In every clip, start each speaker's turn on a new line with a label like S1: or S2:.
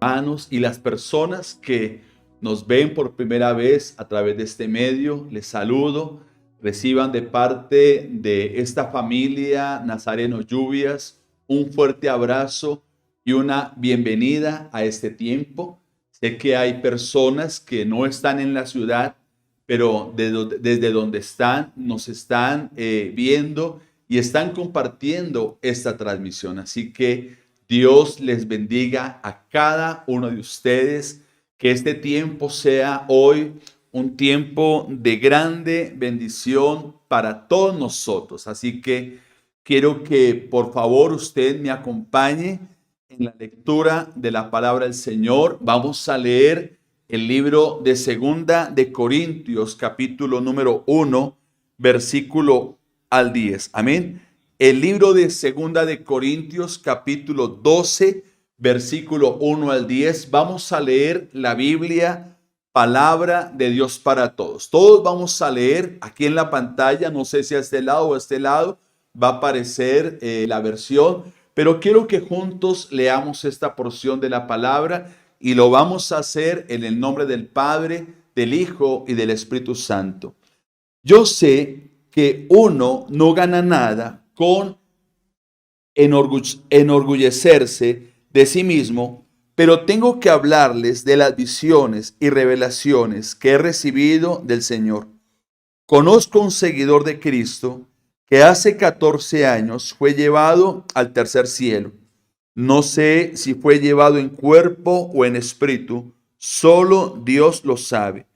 S1: hermanos y las personas que nos ven por primera vez a través de este medio. Les saludo. Reciban de parte de esta familia Nazareno Lluvias un fuerte abrazo y una bienvenida a este tiempo. Sé que hay personas que no están en la ciudad, pero desde donde están, nos están viendo y están compartiendo esta transmisión. Así que Dios les bendiga a cada uno de ustedes. Que este tiempo sea hoy un tiempo de grande bendición para todos nosotros. Así que quiero que por favor usted me acompañe en la lectura de la palabra del Señor. Vamos a leer el libro de Segunda de Corintios, capítulo número 1, versículo al 10. Amén. El libro de Segunda de Corintios, capítulo 12, versículo 1 al 10. Vamos a leer la Biblia, palabra de Dios para todos. Todos vamos a leer aquí en la pantalla. No sé si a este lado o a este lado va a aparecer la versión, pero quiero que juntos leamos esta porción de la palabra y lo vamos a hacer en el nombre del Padre, del Hijo y del Espíritu Santo. Yo sé que uno no gana nada con enorgullecerse de sí mismo, pero tengo que hablarles de las visiones y revelaciones que he recibido del Señor. Conozco un seguidor de Cristo que hace 14 años fue llevado al tercer cielo. No sé si fue llevado en cuerpo o en espíritu, solo Dios lo sabe.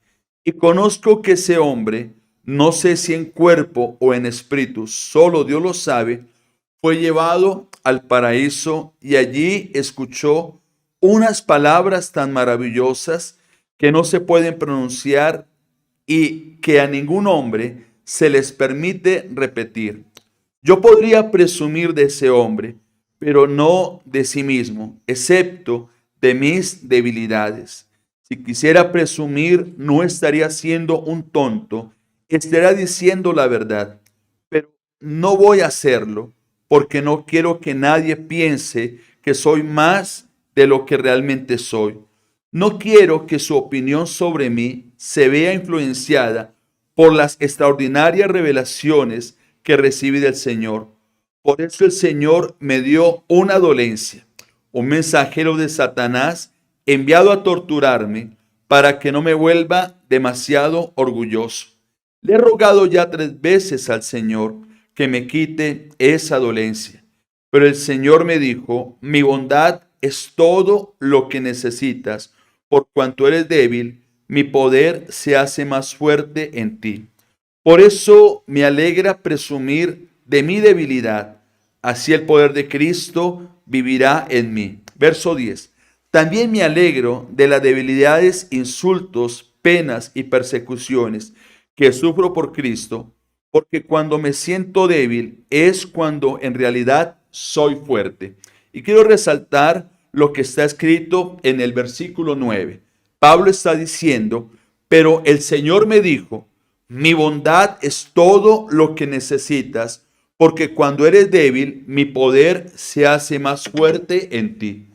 S1: Y conozco que ese hombre, no sé si en cuerpo o en espíritu, solo Dios lo sabe, fue llevado al paraíso y allí escuchó unas palabras tan maravillosas que no se pueden pronunciar y que a ningún hombre se les permite repetir. Yo podría presumir de ese hombre, pero no de sí mismo, excepto de mis debilidades. Si quisiera presumir, no estaría siendo un tonto, estaría diciendo la verdad, pero no voy a hacerlo porque no quiero que nadie piense que soy más de lo que realmente soy. No quiero que su opinión sobre mí se vea influenciada por las extraordinarias revelaciones que recibí del Señor. Por eso el Señor me dio una dolencia, un mensajero de Satanás enviado a torturarme para que no me vuelva demasiado orgulloso. Le he rogado ya 3 veces al Señor que me quite esa dolencia. Pero el Señor me dijo, mi bondad es todo lo que necesitas, por cuanto eres débil, mi poder se hace más fuerte en ti. Por eso me alegra presumir de mi debilidad, así el poder de Cristo vivirá en mí. Verso 10. También me alegro de las debilidades, insultos, penas y persecuciones que sufro por Cristo, porque cuando me siento débil es cuando en realidad soy fuerte. Y quiero resaltar lo que está escrito en el versículo 9. Pablo está diciendo, pero el Señor me dijo, mi bondad es todo lo que necesitas, porque cuando eres débil, mi poder se hace más fuerte en ti.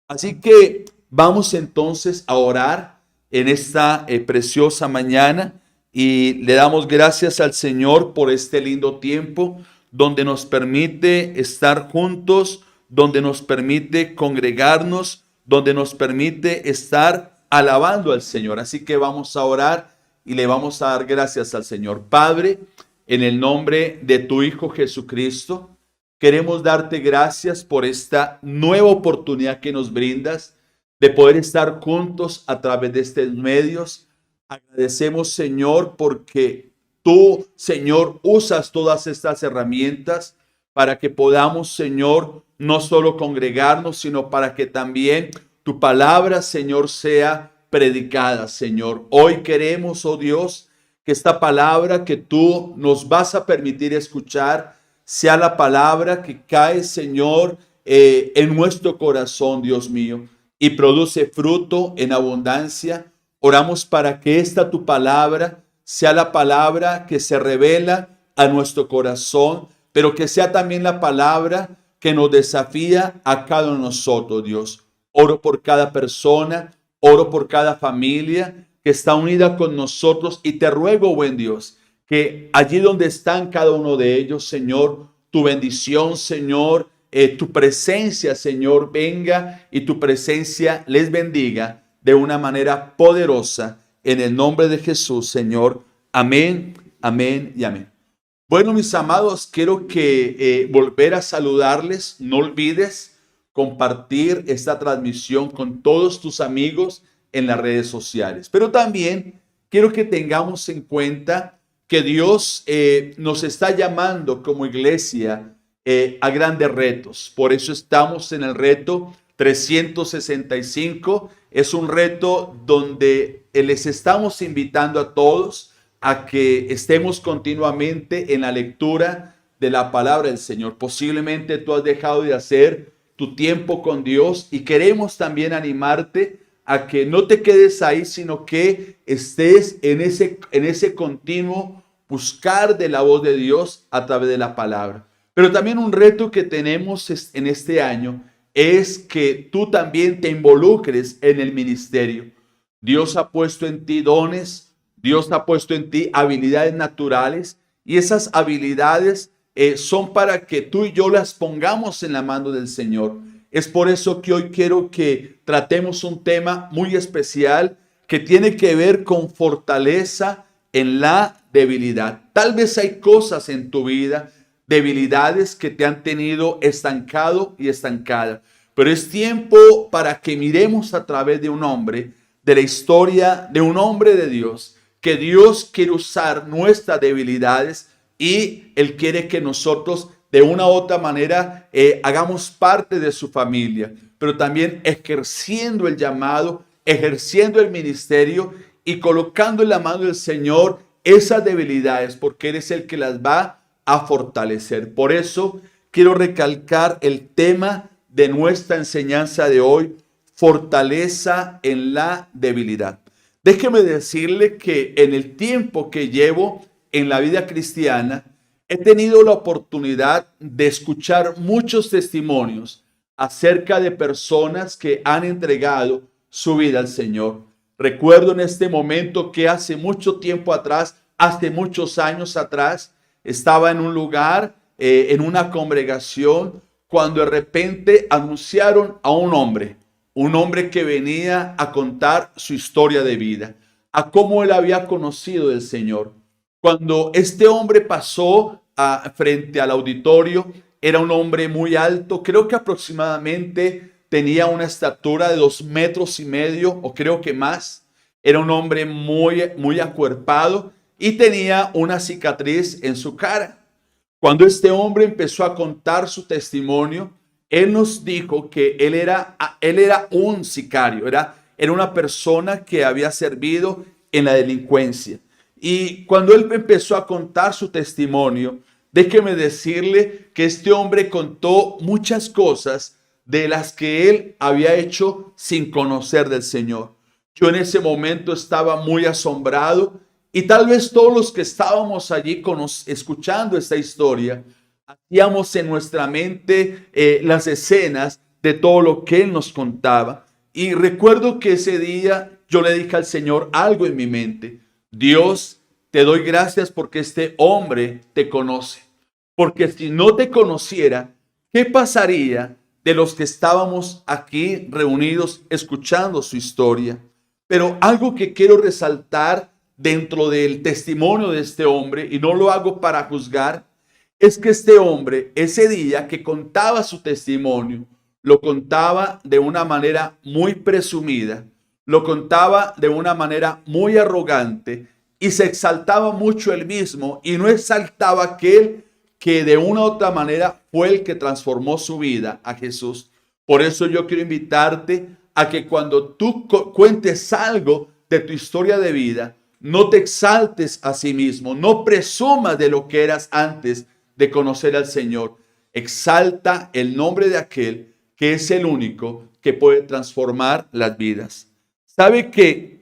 S1: Así que vamos entonces a orar en esta preciosa mañana y le damos gracias al Señor por este lindo tiempo donde nos permite estar juntos, donde nos permite congregarnos, donde nos permite estar alabando al Señor. Así que vamos a orar y le vamos a dar gracias al Señor. Padre, en el nombre de tu Hijo Jesucristo, queremos darte gracias por esta nueva oportunidad que nos brindas de poder estar juntos a través de estos medios. Agradecemos, Señor, porque tú, Señor, usas todas estas herramientas para que podamos, Señor, no solo congregarnos, sino para que también tu palabra, Señor, sea predicada, Señor. Hoy queremos, oh Dios, que esta palabra que tú nos vas a permitir escuchar sea la palabra que cae, Señor, en nuestro corazón, Dios mío, y produce fruto en abundancia. Oramos para que esta tu palabra sea la palabra que se revela a nuestro corazón, pero que sea también la palabra que nos desafía a cada uno de nosotros, Dios. oro por cada persona, oro por cada familia que está unida con nosotros y te ruego, buen Dios, que allí donde están cada uno de ellos, Señor, tu bendición, Señor, tu presencia, Señor, venga y tu presencia les bendiga de una manera poderosa en el nombre de Jesús, Señor. Amén, amén y amén. Bueno, mis amados, quiero que volver a saludarles. No olvides compartir esta transmisión con todos tus amigos en las redes sociales. Pero también quiero que tengamos en cuenta que Dios nos está llamando como iglesia a grandes retos. Por eso estamos en el reto 365. Es un reto donde les estamos invitando a todos a que estemos continuamente en la lectura de la palabra del Señor. Posiblemente tú has dejado de hacer tu tiempo con Dios y queremos también animarte a que no te quedes ahí, sino que estés en ese continuo buscar de la voz de Dios a través de la palabra. Pero también un reto que tenemos en este año es que tú también te involucres en el ministerio. Dios ha puesto en ti dones, Dios ha puesto en ti habilidades naturales y esas habilidades son para que tú y yo las pongamos en la mano del Señor. Es por eso que hoy quiero que tratemos un tema muy especial que tiene que ver con fortaleza en la debilidad. Tal vez hay cosas en tu vida, debilidades que te han tenido estancado y estancada, pero es tiempo para que miremos a través de un hombre, de la historia de un hombre de Dios, que Dios quiere usar nuestras debilidades y Él quiere que nosotros de una u otra manera hagamos parte de su familia, pero también ejerciendo el llamado, ejerciendo el ministerio y colocando en la mano del Señor esas debilidades, porque Él es el que las va a fortalecer. Por eso quiero recalcar el tema de nuestra enseñanza de hoy: fortaleza en la debilidad. Déjeme decirle que en el tiempo que llevo en la vida cristiana, he tenido la oportunidad de escuchar muchos testimonios acerca de personas que han entregado su vida al Señor. Recuerdo en este momento que hace mucho tiempo atrás, hace muchos años atrás, estaba en un lugar, en una congregación, cuando de repente anunciaron a un hombre que venía a contar su historia de vida, a cómo él había conocido del Señor. Cuando este hombre pasó frente al auditorio, era un hombre muy alto, creo que aproximadamente tenía una estatura de 2,5 metros, o creo que más. Era un hombre muy acuerpado y tenía una cicatriz en su cara. Cuando este hombre empezó a contar su testimonio, él nos dijo que él era un sicario, era una persona que había servido en la delincuencia. Y cuando él empezó a contar su testimonio, déjeme decirle que este hombre contó muchas cosas de las que él había hecho sin conocer del Señor. Yo en ese momento estaba muy asombrado y tal vez todos los que estábamos allí escuchando esta historia, hacíamos en nuestra mente las escenas de todo lo que él nos contaba. Y recuerdo que ese día yo le dije al Señor algo en mi mente: Dios, te doy gracias porque este hombre te conoce. Porque si no te conociera, ¿qué pasaría de los que estábamos aquí reunidos escuchando su historia? Pero algo que quiero resaltar dentro del testimonio de este hombre, y no lo hago para juzgar, es que este hombre, ese día que contaba su testimonio, lo contaba de una manera muy presumida, lo contaba de una manera muy arrogante y se exaltaba mucho él mismo y no exaltaba aquel que de una u otra manera fue el que transformó su vida a Jesús. Por eso yo quiero invitarte a que cuando tú cuentes algo de tu historia de vida, no te exaltes a sí mismo, no presumas de lo que eras antes de conocer al Señor. Exalta el nombre de aquel que es el único que puede transformar las vidas. ¿Sabe que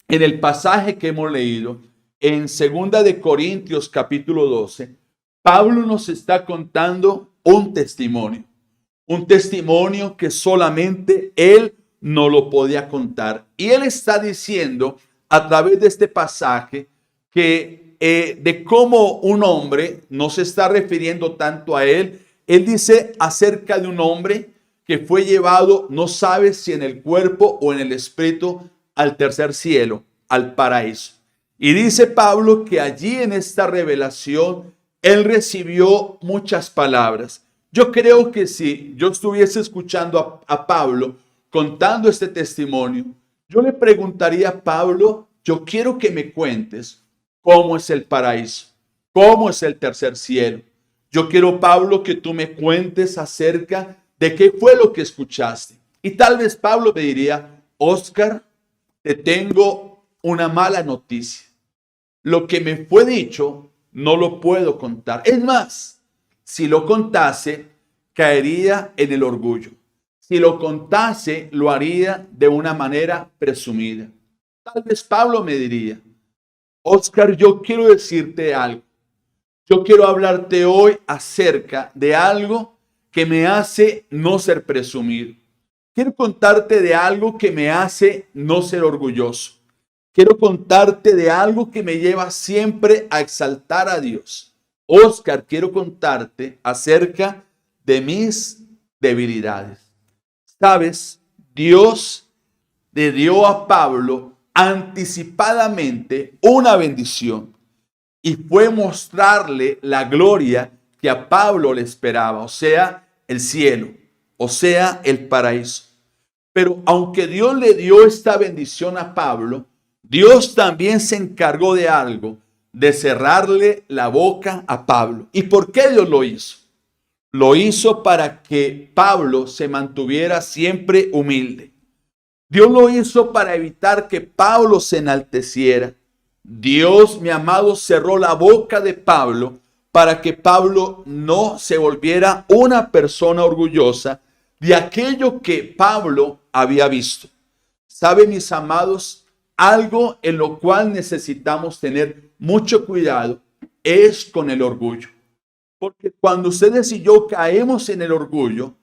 S1: en el pasaje que hemos leído, en 2 de Corintios capítulo 12, Pablo nos está contando un testimonio que solamente él no lo podía contar. Y él está diciendo a través de este pasaje que de cómo un hombre, no se está refiriendo tanto a él, él dice acerca de un hombre que fue llevado, no sabe si en el cuerpo o en el espíritu, al tercer cielo, al paraíso. Y dice Pablo que allí en esta revelación él recibió muchas palabras. Yo creo que si yo estuviese escuchando a Pablo contando este testimonio, yo le preguntaría a Pablo, yo quiero que me cuentes cómo es el paraíso, cómo es el tercer cielo. Yo quiero, Pablo, que tú me cuentes acerca de qué fue lo que escuchaste. Y tal vez Pablo me diría, Oscar, te tengo una mala noticia. Lo que me fue dicho no lo puedo contar. Es más, si lo contase, caería en el orgullo. Si lo contase, lo haría de una manera presumida. Tal vez Pablo me diría, Oscar, yo quiero decirte algo. Yo quiero hablarte hoy acerca de algo que me hace no ser presumido. Quiero contarte de algo que me hace no ser orgulloso. Quiero contarte de algo que me lleva siempre a exaltar a Dios. Oscar, quiero contarte acerca de mis debilidades. ¿Sabes? Dios le dio a Pablo anticipadamente una bendición y fue mostrarle la gloria que a Pablo le esperaba, o sea, el cielo, o sea, el paraíso. Pero aunque Dios le dio esta bendición a Pablo, Dios también se encargó de algo, de cerrarle la boca a Pablo. ¿Y por qué Dios lo hizo? Lo hizo para que Pablo se mantuviera siempre humilde. Dios lo hizo para evitar que Pablo se enalteciera. Dios, mi amado, cerró la boca de Pablo para que Pablo no se volviera una persona orgullosa de aquello que Pablo había visto. ¿Saben, mis amados? Algo en lo cual necesitamos tener mucho cuidado es con el orgullo. Porque cuando ustedes y yo caemos en el orgullo,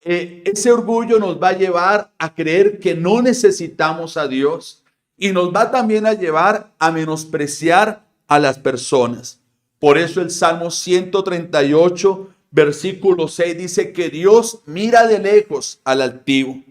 S1: ese orgullo nos va a llevar a creer que no necesitamos a Dios y nos va también a llevar a menospreciar a las personas. Por eso el Salmo 138, versículo 6 dice que Dios mira de lejos al altivo.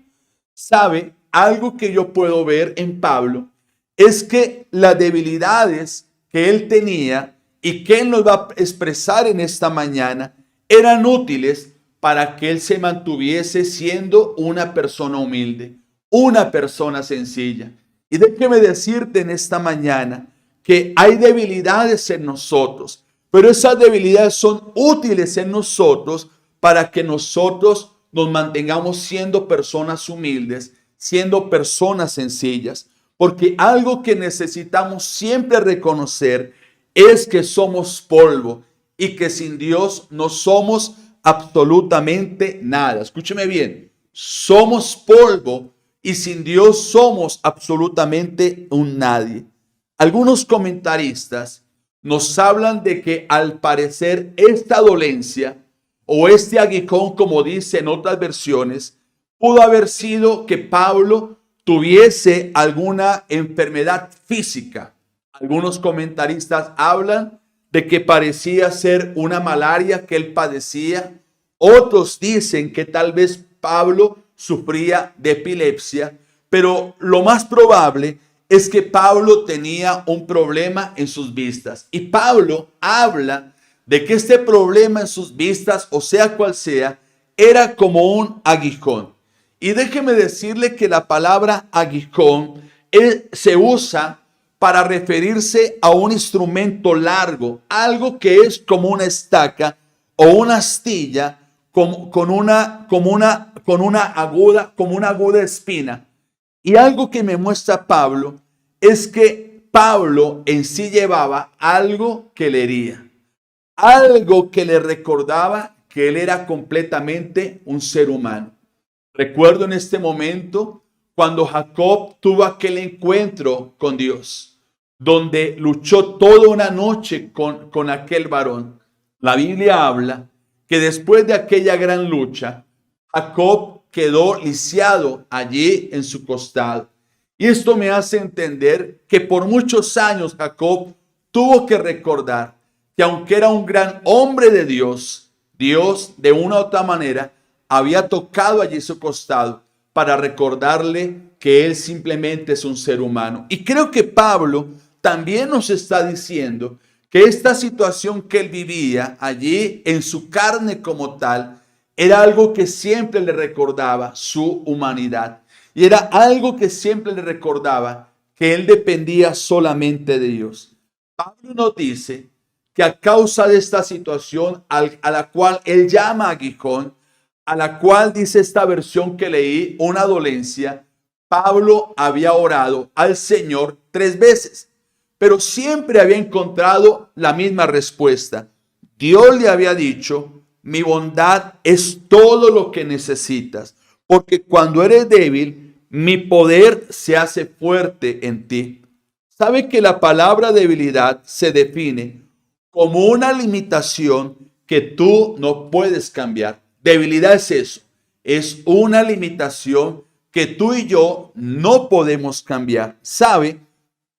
S1: ¿Sabe? Algo que yo puedo ver en Pablo es que las debilidades que él tenía y que él nos va a expresar en esta mañana eran útiles para que él se mantuviese siendo una persona humilde, una persona sencilla. Y déjeme decirte en esta mañana que hay debilidades en nosotros, pero esas debilidades son útiles en nosotros para que nosotros nos mantengamos siendo personas humildes, siendo personas sencillas. Porque algo que necesitamos siempre reconocer es que somos polvo y que sin Dios no somos absolutamente nada. Escúcheme bien, somos polvo y sin Dios somos absolutamente un nadie. Algunos comentaristas nos hablan de que al parecer esta dolencia o este aguijón, como dice en otras versiones, pudo haber sido que Pablo tuviese alguna enfermedad física. Algunos comentaristas hablan de que parecía ser una malaria que él padecía. Otros dicen que tal vez Pablo sufría de epilepsia, pero lo más probable es que Pablo tenía un problema en sus vistas. Y Pablo habla de que este problema en sus vistas, o sea cual sea, era como un aguijón. Y déjeme decirle que la palabra aguijón se usa para referirse a un instrumento largo, algo que es como una estaca o una astilla con una aguda espina. Y algo que me muestra Pablo es que Pablo en sí llevaba algo que le hería, algo que le recordaba que él era completamente un ser humano. Recuerdo en este momento cuando Jacob tuvo aquel encuentro con Dios, donde luchó toda una noche con aquel varón. La Biblia habla que después de aquella gran lucha, Jacob quedó lisiado allí en su costado. Y esto me hace entender que por muchos años Jacob tuvo que recordar que aunque era un gran hombre de Dios, Dios de una u otra manera había tocado allí su costado para recordarle que él simplemente es un ser humano. Y creo que Pablo también nos está diciendo que esta situación que él vivía allí en su carne como tal era algo que siempre le recordaba su humanidad. Y era algo que siempre le recordaba que él dependía solamente de Dios. Pablo nos dice que a causa de esta situación a la cual él llama aguijón, a la cual dice esta versión que leí, una dolencia, Pablo había orado al Señor 3 veces, pero siempre había encontrado la misma respuesta. Dios le había dicho: mi bondad es todo lo que necesitas, porque cuando eres débil, mi poder se hace fuerte en ti. ¿Sabe que la palabra debilidad se define como una limitación que tú no puedes cambiar? Debilidad es eso, es una limitación que tú y yo no podemos cambiar. ¿Sabe?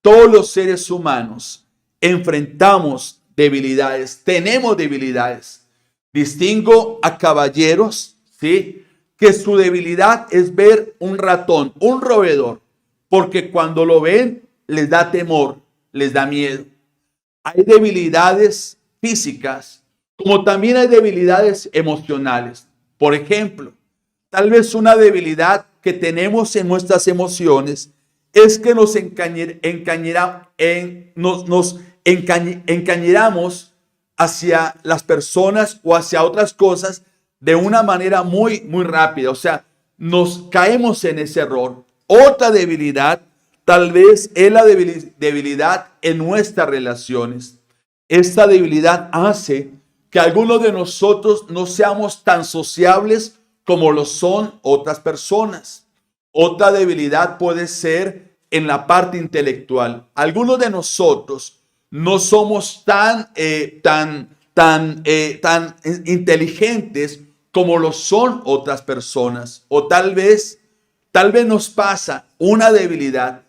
S1: Todos los seres humanos enfrentamos debilidades, tenemos debilidades. Distingo a caballeros, ¿sí?, que su debilidad es ver un ratón, un roedor, porque cuando lo ven les da temor, les da miedo. Hay debilidades físicas, como también hay debilidades emocionales. Por ejemplo, tal vez una debilidad que tenemos en nuestras emociones es que nos encañeramos hacia las personas o hacia otras cosas de una manera muy rápida. O sea, nos caemos en ese error. Otra debilidad tal vez es la debilidad en nuestras relaciones. Esta debilidad hace que algunos de nosotros no seamos tan sociables como lo son otras personas. Otra debilidad puede ser en la parte intelectual. Algunos de nosotros no somos tan inteligentes como lo son otras personas. O tal vez nos pasa una debilidad,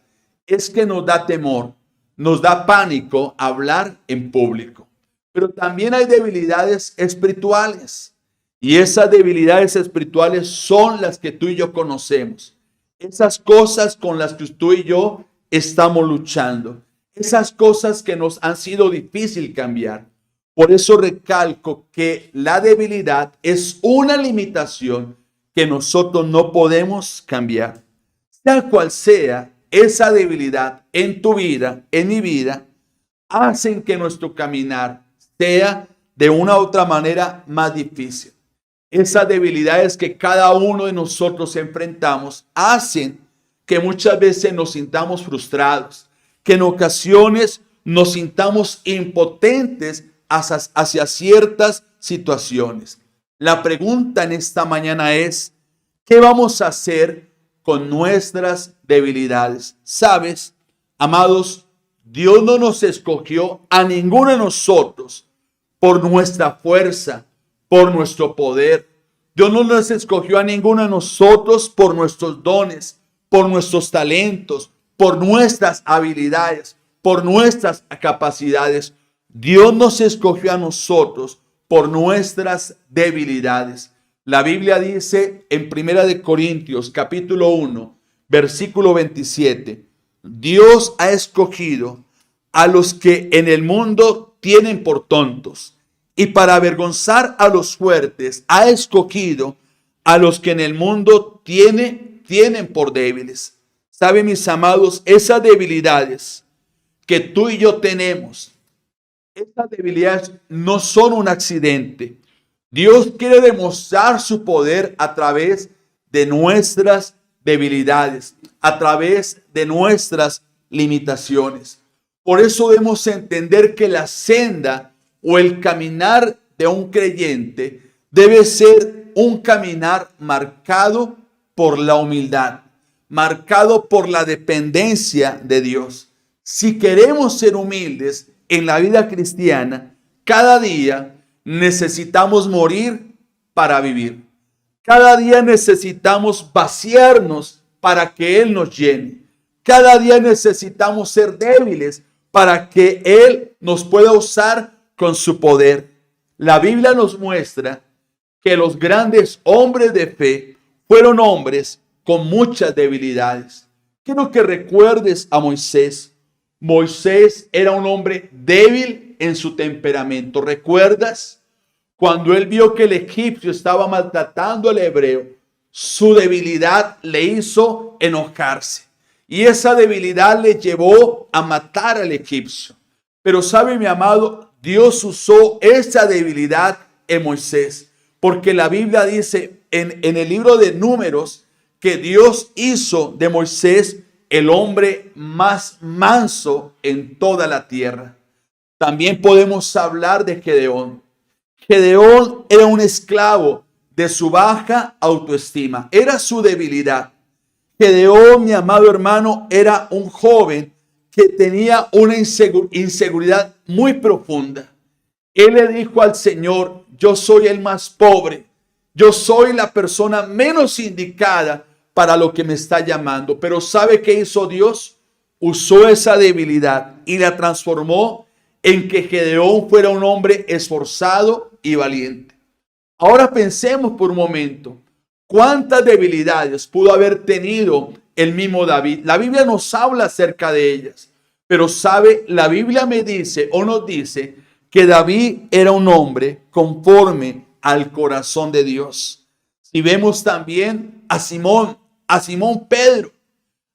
S1: es que nos da temor, nos da pánico hablar en público. Pero también hay debilidades espirituales. Y esas debilidades espirituales son las que tú y yo conocemos. Esas cosas con las que tú y yo estamos luchando. Esas cosas que nos han sido difícil cambiar. Por eso recalco que la debilidad es una limitación que nosotros no podemos cambiar. Sea cual sea esa debilidad en tu vida, en mi vida, hacen que nuestro caminar sea de una u otra manera más difícil. Esas debilidades que cada uno de nosotros enfrentamos hacen que muchas veces nos sintamos frustrados, que en ocasiones nos sintamos impotentes hacia ciertas situaciones. La pregunta en esta mañana es: ¿qué vamos a hacer con nuestras debilidades? ¿Sabes, amados? Dios no nos escogió a ninguno de nosotros por nuestra fuerza, por nuestro poder. Dios no nos escogió a ninguno de nosotros por nuestros dones, por nuestros talentos, por nuestras habilidades, por nuestras capacidades. Dios nos escogió a nosotros por nuestras debilidades. La Biblia dice en 1 Corintios capítulo 1, versículo 27, Dios ha escogido a los que en el mundo tienen por tontos, y para avergonzar a los fuertes ha escogido a los que en el mundo tienen por débiles. ¿Saben, mis amados? Esas debilidades que tú y yo tenemos, estas debilidades no son un accidente. Dios quiere demostrar su poder a través de nuestras debilidades, a través de nuestras limitaciones. Por eso debemos entender que la senda o el caminar de un creyente debe ser un caminar marcado por la humildad, marcado por la dependencia de Dios. Si queremos ser humildes en la vida cristiana, cada día necesitamos morir para vivir. Cada día necesitamos vaciarnos para que Él nos llene. Cada día necesitamos ser débiles para que Él nos pueda usar con su poder. La Biblia nos muestra que los grandes hombres de fe fueron hombres con muchas debilidades. Quiero que recuerdes a Moisés. Moisés era un hombre débil en su temperamento. ¿Recuerdas? Cuando él vio que el egipcio estaba maltratando al hebreo, su debilidad le hizo enojarse. Y esa debilidad le llevó a matar al egipcio. Pero sabe, mi amado, Dios usó esa debilidad en Moisés. Porque la Biblia dice en el libro de Números que Dios hizo de Moisés el hombre más manso en toda la tierra. También podemos hablar de Gedeón. Gedeón era un esclavo de su baja autoestima. Era su debilidad. Gedeón, mi amado hermano, era un joven que tenía una inseguridad muy profunda. Él le dijo al Señor: yo soy el más pobre. Yo soy la persona menos indicada para lo que me está llamando. Pero ¿sabe qué hizo Dios? Usó esa debilidad y la transformó en que Gedeón fuera un hombre esforzado y valiente. Ahora pensemos por un momento, ¿cuántas debilidades pudo haber tenido el mismo David? La Biblia nos habla acerca de ellas, pero sabe, la Biblia me dice o nos dice que David era un hombre conforme al corazón de Dios. Y vemos también a Simón Pedro.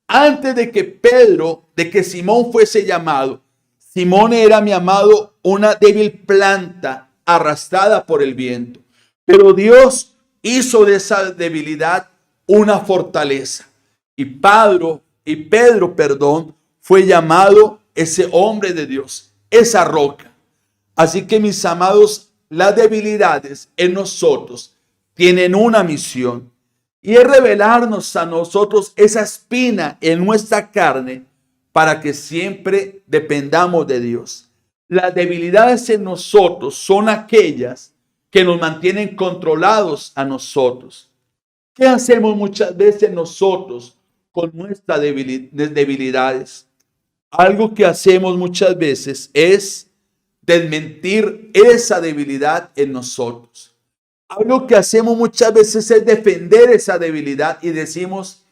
S1: Antes de que Simón fuese llamado, Simón era, mi amado, una débil planta arrastrada por el viento. Pero Dios hizo de esa debilidad una fortaleza. Y Pedro, fue llamado ese hombre de Dios, esa roca. Así que, mis amados, las debilidades en nosotros tienen una misión. Y es revelarnos a nosotros esa espina en nuestra carne para que siempre dependamos de Dios. Las debilidades en nosotros son aquellas que nos mantienen controlados a nosotros. ¿Qué hacemos muchas veces nosotros con nuestras debilidades? Algo que hacemos muchas veces es desmentir esa debilidad en nosotros. Algo que hacemos muchas veces es defender esa debilidad y decimos: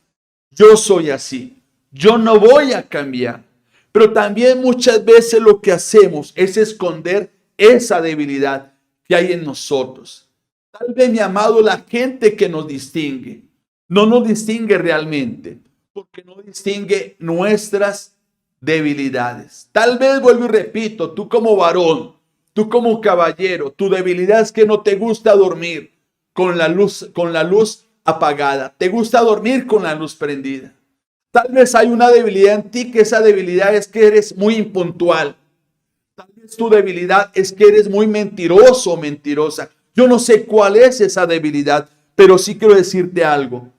S1: yo soy así, yo no voy a cambiar. Pero también muchas veces lo que hacemos es esconder esa debilidad que hay en nosotros. Tal vez, mi amado, la gente que nos distingue no nos distingue realmente, porque no distingue nuestras debilidades. Tal vez, vuelvo y repito, tú como varón, tú como caballero, tu debilidad es que no te gusta dormir con la luz apagada. Te gusta dormir con la luz prendida. Tal vez hay una debilidad en ti, que esa debilidad es que eres muy impuntual. Tal vez tu debilidad es que eres muy mentiroso o mentirosa. Yo no sé cuál es esa debilidad, pero sí quiero decirte algo.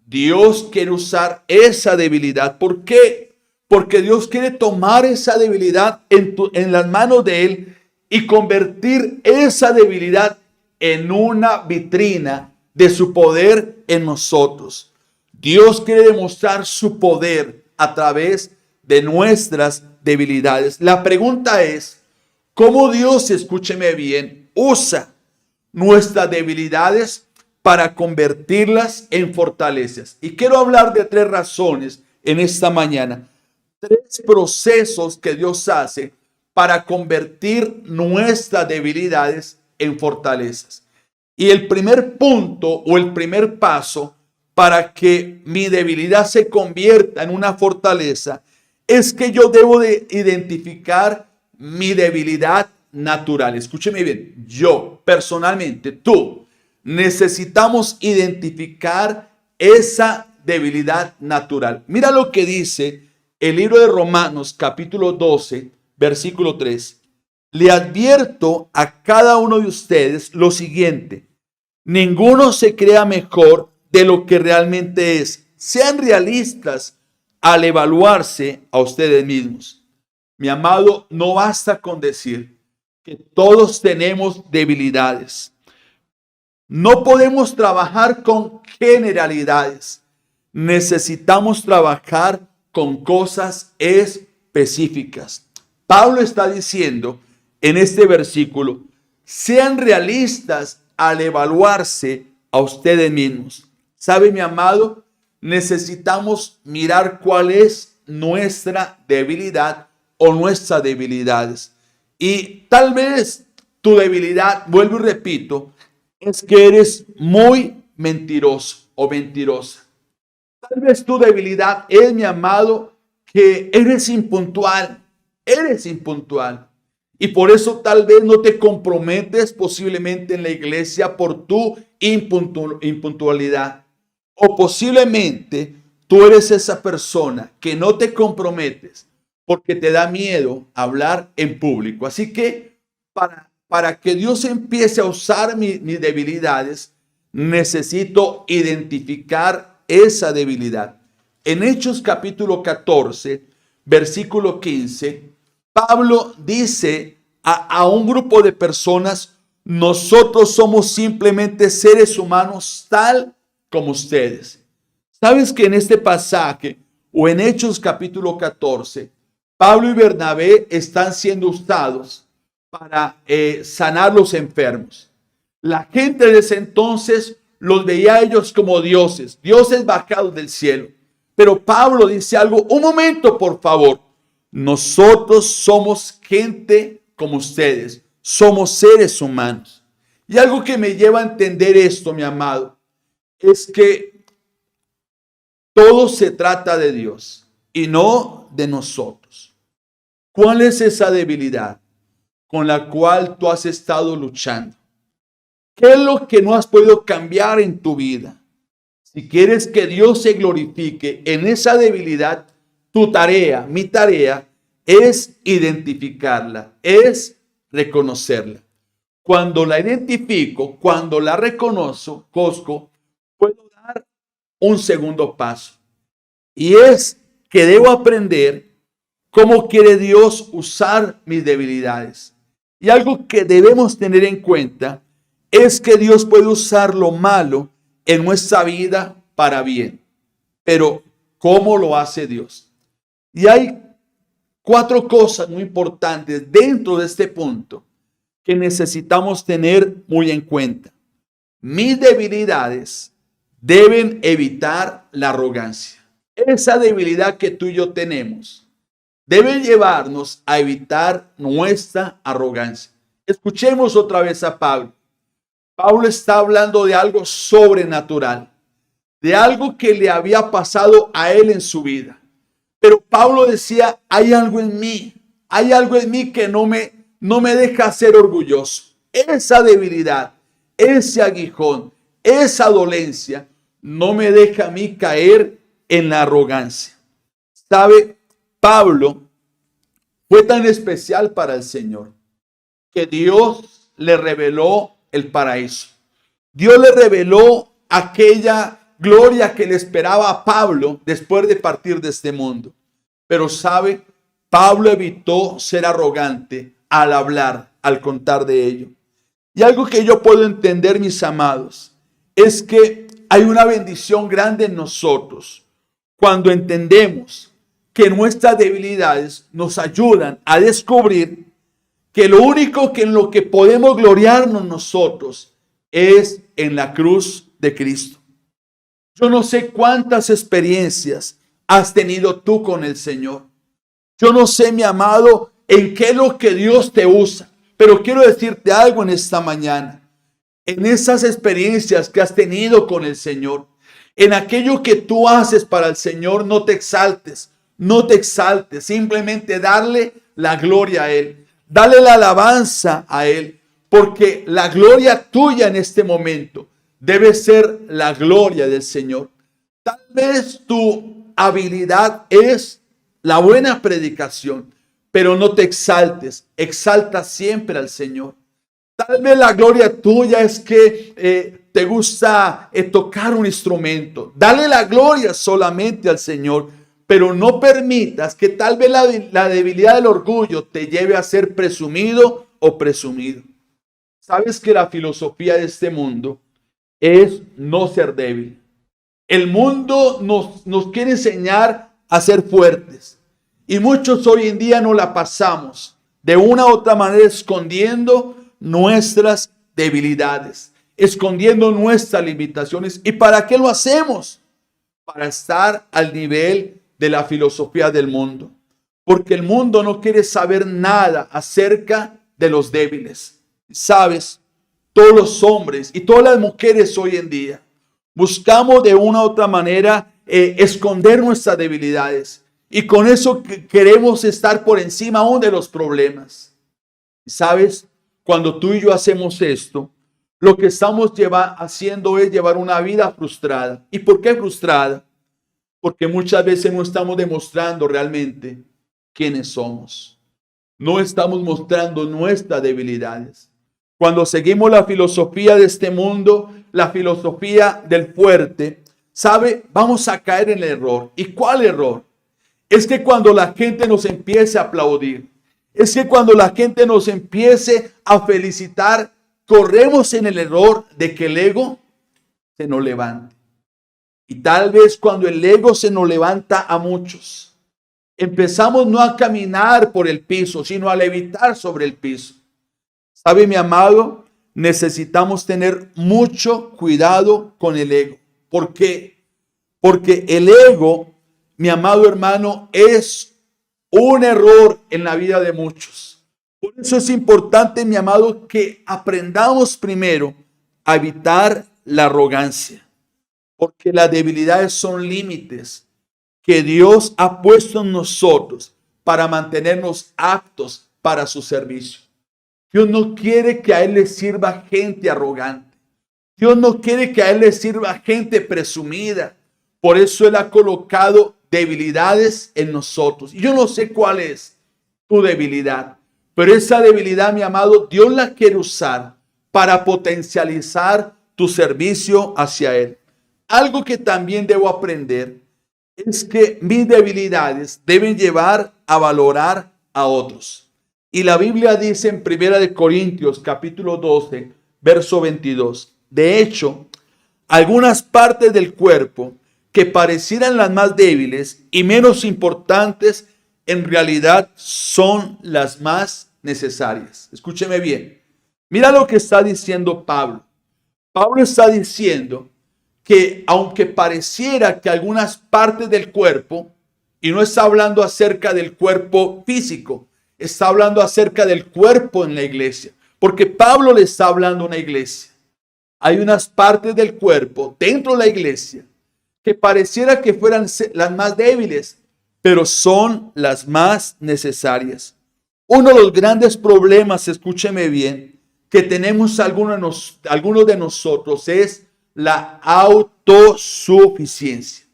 S1: Dios quiere usar esa debilidad. ¿Por qué? Porque Dios quiere tomar esa debilidad en las manos de Él y convertir esa debilidad en una vitrina de su poder en nosotros. Dios quiere demostrar su poder a través de nuestras debilidades. La pregunta es, ¿cómo Dios, escúcheme bien, usa nuestras debilidades para convertirlas en fortalezas? Y quiero hablar de 3 razones en esta mañana. 3 procesos que Dios hace para convertir nuestras debilidades en fortalezas. Y el primer punto o el primer paso para que mi debilidad se convierta en una fortaleza es que yo debo de identificar mi debilidad natural. Escúcheme bien, yo personalmente, tú, necesitamos identificar esa debilidad natural. Mira lo que dice el libro de Romanos, capítulo 12, versículo 3. Le advierto a cada uno de ustedes lo siguiente: ninguno se crea mejor de lo que realmente es. Sean realistas al evaluarse a ustedes mismos. Mi amado, no basta con decir que todos tenemos debilidades. No podemos trabajar con generalidades. Necesitamos trabajar con cosas específicas. Pablo está diciendo en este versículo, sean realistas al evaluarse a ustedes mismos. ¿Sabe, mi amado? Necesitamos mirar cuál es nuestra debilidad o nuestras debilidades. Y tal vez tu debilidad, vuelvo y repito, es que eres muy mentiroso o mentirosa. Tal vez tu debilidad es, mi amado, que eres impuntual. Eres impuntual. Y por eso tal vez no te comprometes posiblemente en la iglesia por tu impuntualidad. O posiblemente tú eres esa persona que no te comprometes porque te da miedo hablar en público. Así que para que Dios empiece a usar mis debilidades, necesito identificar esa debilidad. En Hechos capítulo 14, versículo 15, Pablo dice a un grupo de personas, nosotros somos simplemente seres humanos tal como ustedes. ¿Sabes que en este pasaje o en Hechos capítulo 14, Pablo y Bernabé están siendo usados para sanar los enfermos? La gente de ese entonces los veía a ellos como dioses, dioses bajados del cielo. Pero Pablo dice algo, un momento por favor, nosotros somos gente como ustedes, somos seres humanos. Y algo que me lleva a entender esto, mi amado, es que todo se trata de Dios y no de nosotros. ¿Cuál es esa debilidad con la cual tú has estado luchando? ¿Qué es lo que no has podido cambiar en tu vida? Si quieres que Dios se glorifique en esa debilidad, tu tarea, mi tarea, es identificarla, es reconocerla. Cuando la identifico, cuando la reconozco, puedo dar un segundo paso. Y es que debo aprender cómo quiere Dios usar mis debilidades. Y algo que debemos tener en cuenta es que Dios puede usar lo malo en nuestra vida para bien. Pero, ¿cómo lo hace Dios? Y hay 4 cosas muy importantes dentro de este punto que necesitamos tener muy en cuenta. Mis debilidades deben evitar la arrogancia. Esa debilidad que tú y yo tenemos debe llevarnos a evitar nuestra arrogancia. Escuchemos otra vez a Pablo. Pablo está hablando de algo sobrenatural, de algo que le había pasado a él en su vida. Pero Pablo decía, hay algo en mí que no me deja ser orgulloso. Esa debilidad, ese aguijón, esa dolencia, no me deja a mí caer en la arrogancia. ¿Sabe? Pablo fue tan especial para el Señor que Dios le reveló el paraíso. Dios le reveló aquella gloria que le esperaba a Pablo después de partir de este mundo. Pero sabe, Pablo evitó ser arrogante al hablar, al contar de ello. Y algo que yo puedo entender, mis amados, es que hay una bendición grande en nosotros cuando entendemos que nuestras debilidades nos ayudan a descubrir que lo único que en lo que podemos gloriarnos nosotros es en la cruz de Cristo. Yo no sé cuántas experiencias has tenido tú con el Señor. Yo no sé, mi amado, en qué es lo que Dios te usa, pero quiero decirte algo en esta mañana. En esas experiencias que has tenido con el Señor, en aquello que tú haces para el Señor, no te exaltes, no te exaltes, simplemente darle la gloria a Él. Dale la alabanza a Él, porque la gloria tuya en este momento debe ser la gloria del Señor. Tal vez tu habilidad es la buena predicación, pero no te exaltes, exalta siempre al Señor. Tal vez la gloria tuya es que te gusta tocar un instrumento. Dale la gloria solamente al Señor. Pero no permitas que tal vez la debilidad del orgullo te lleve a ser presumido o presumido. Sabes que la filosofía de este mundo es no ser débil. El mundo nos quiere enseñar a ser fuertes. Y muchos hoy en día no la pasamos de una u otra manera escondiendo nuestras debilidades, escondiendo nuestras limitaciones. ¿Y para qué lo hacemos? Para estar al nivel de la filosofía del mundo. Porque el mundo no quiere saber nada acerca de los débiles. ¿Sabes? Todos los hombres y todas las mujeres hoy en día buscamos de una u otra manera esconder nuestras debilidades. Y con eso queremos estar por encima aún de los problemas. ¿Sabes? Cuando tú y yo hacemos esto, lo que estamos haciendo es llevar una vida frustrada. ¿Y por qué frustrada? Porque muchas veces no estamos demostrando realmente quiénes somos. No estamos mostrando nuestras debilidades. Cuando seguimos la filosofía de este mundo, la filosofía del fuerte, ¿sabe? Vamos a caer en el error. ¿Y cuál error? Es que cuando la gente nos empiece a aplaudir, es que cuando la gente nos empiece a felicitar, corremos en el error de que el ego se nos levante. Y tal vez cuando el ego se nos levanta a muchos, empezamos no a caminar por el piso, sino a levitar sobre el piso. ¿Sabe, mi amado? Necesitamos tener mucho cuidado con el ego. ¿Por qué? Porque el ego, mi amado hermano, es un error en la vida de muchos. Por eso es importante, mi amado, que aprendamos primero a evitar la arrogancia. Porque las debilidades son límites que Dios ha puesto en nosotros para mantenernos aptos para su servicio. Dios no quiere que a Él le sirva gente arrogante. Dios no quiere que a Él le sirva gente presumida. Por eso Él ha colocado debilidades en nosotros. Y yo no sé cuál es tu debilidad, pero esa debilidad, mi amado, Dios la quiere usar para potencializar tu servicio hacia Él. Algo que también debo aprender es que mis debilidades deben llevar a valorar a otros. Y la Biblia dice en 1 Corintios capítulo 12, verso 22. De hecho, algunas partes del cuerpo que parecieran las más débiles y menos importantes, en realidad son las más necesarias. Escúcheme bien. Mira lo que está diciendo Pablo. Pablo está diciendo que aunque pareciera que algunas partes del cuerpo, y no está hablando acerca del cuerpo físico, está hablando acerca del cuerpo en la iglesia, porque Pablo le está hablando a una iglesia. Hay unas partes del cuerpo dentro de la iglesia que pareciera que fueran las más débiles, pero son las más necesarias. Uno de los grandes problemas, escúcheme bien, que tenemos algunos de nosotros es la autosuficiencia.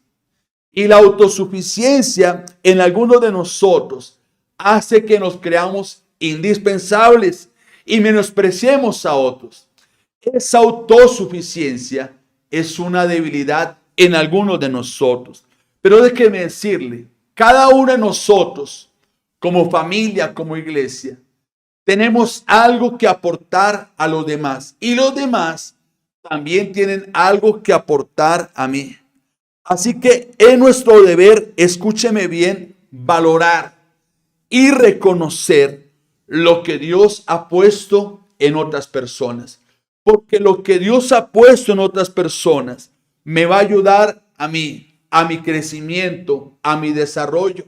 S1: Y la autosuficiencia en algunos de nosotros hace que nos creamos indispensables y menospreciemos a otros. Esa autosuficiencia es una debilidad en algunos de nosotros. Pero déjeme decirle, cada uno de nosotros, como familia, como iglesia, tenemos algo que aportar a los demás. Y los demás también tienen algo que aportar a mí. Así que es nuestro deber, escúcheme bien, valorar y reconocer lo que Dios ha puesto en otras personas. Porque lo que Dios ha puesto en otras personas me va a ayudar a mí, a mi crecimiento, a mi desarrollo.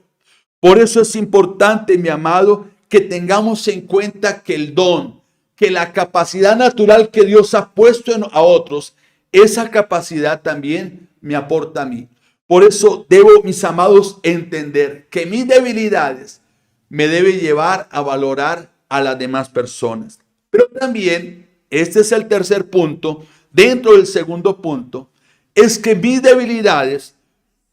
S1: Por eso es importante, mi amado, que tengamos en cuenta que el don, que la capacidad natural que Dios ha puesto a otros, esa capacidad también me aporta a mí. Por eso debo, mis amados, entender que mis debilidades me deben llevar a valorar a las demás personas. Pero también, este es el tercer punto, dentro del segundo punto, es que mis debilidades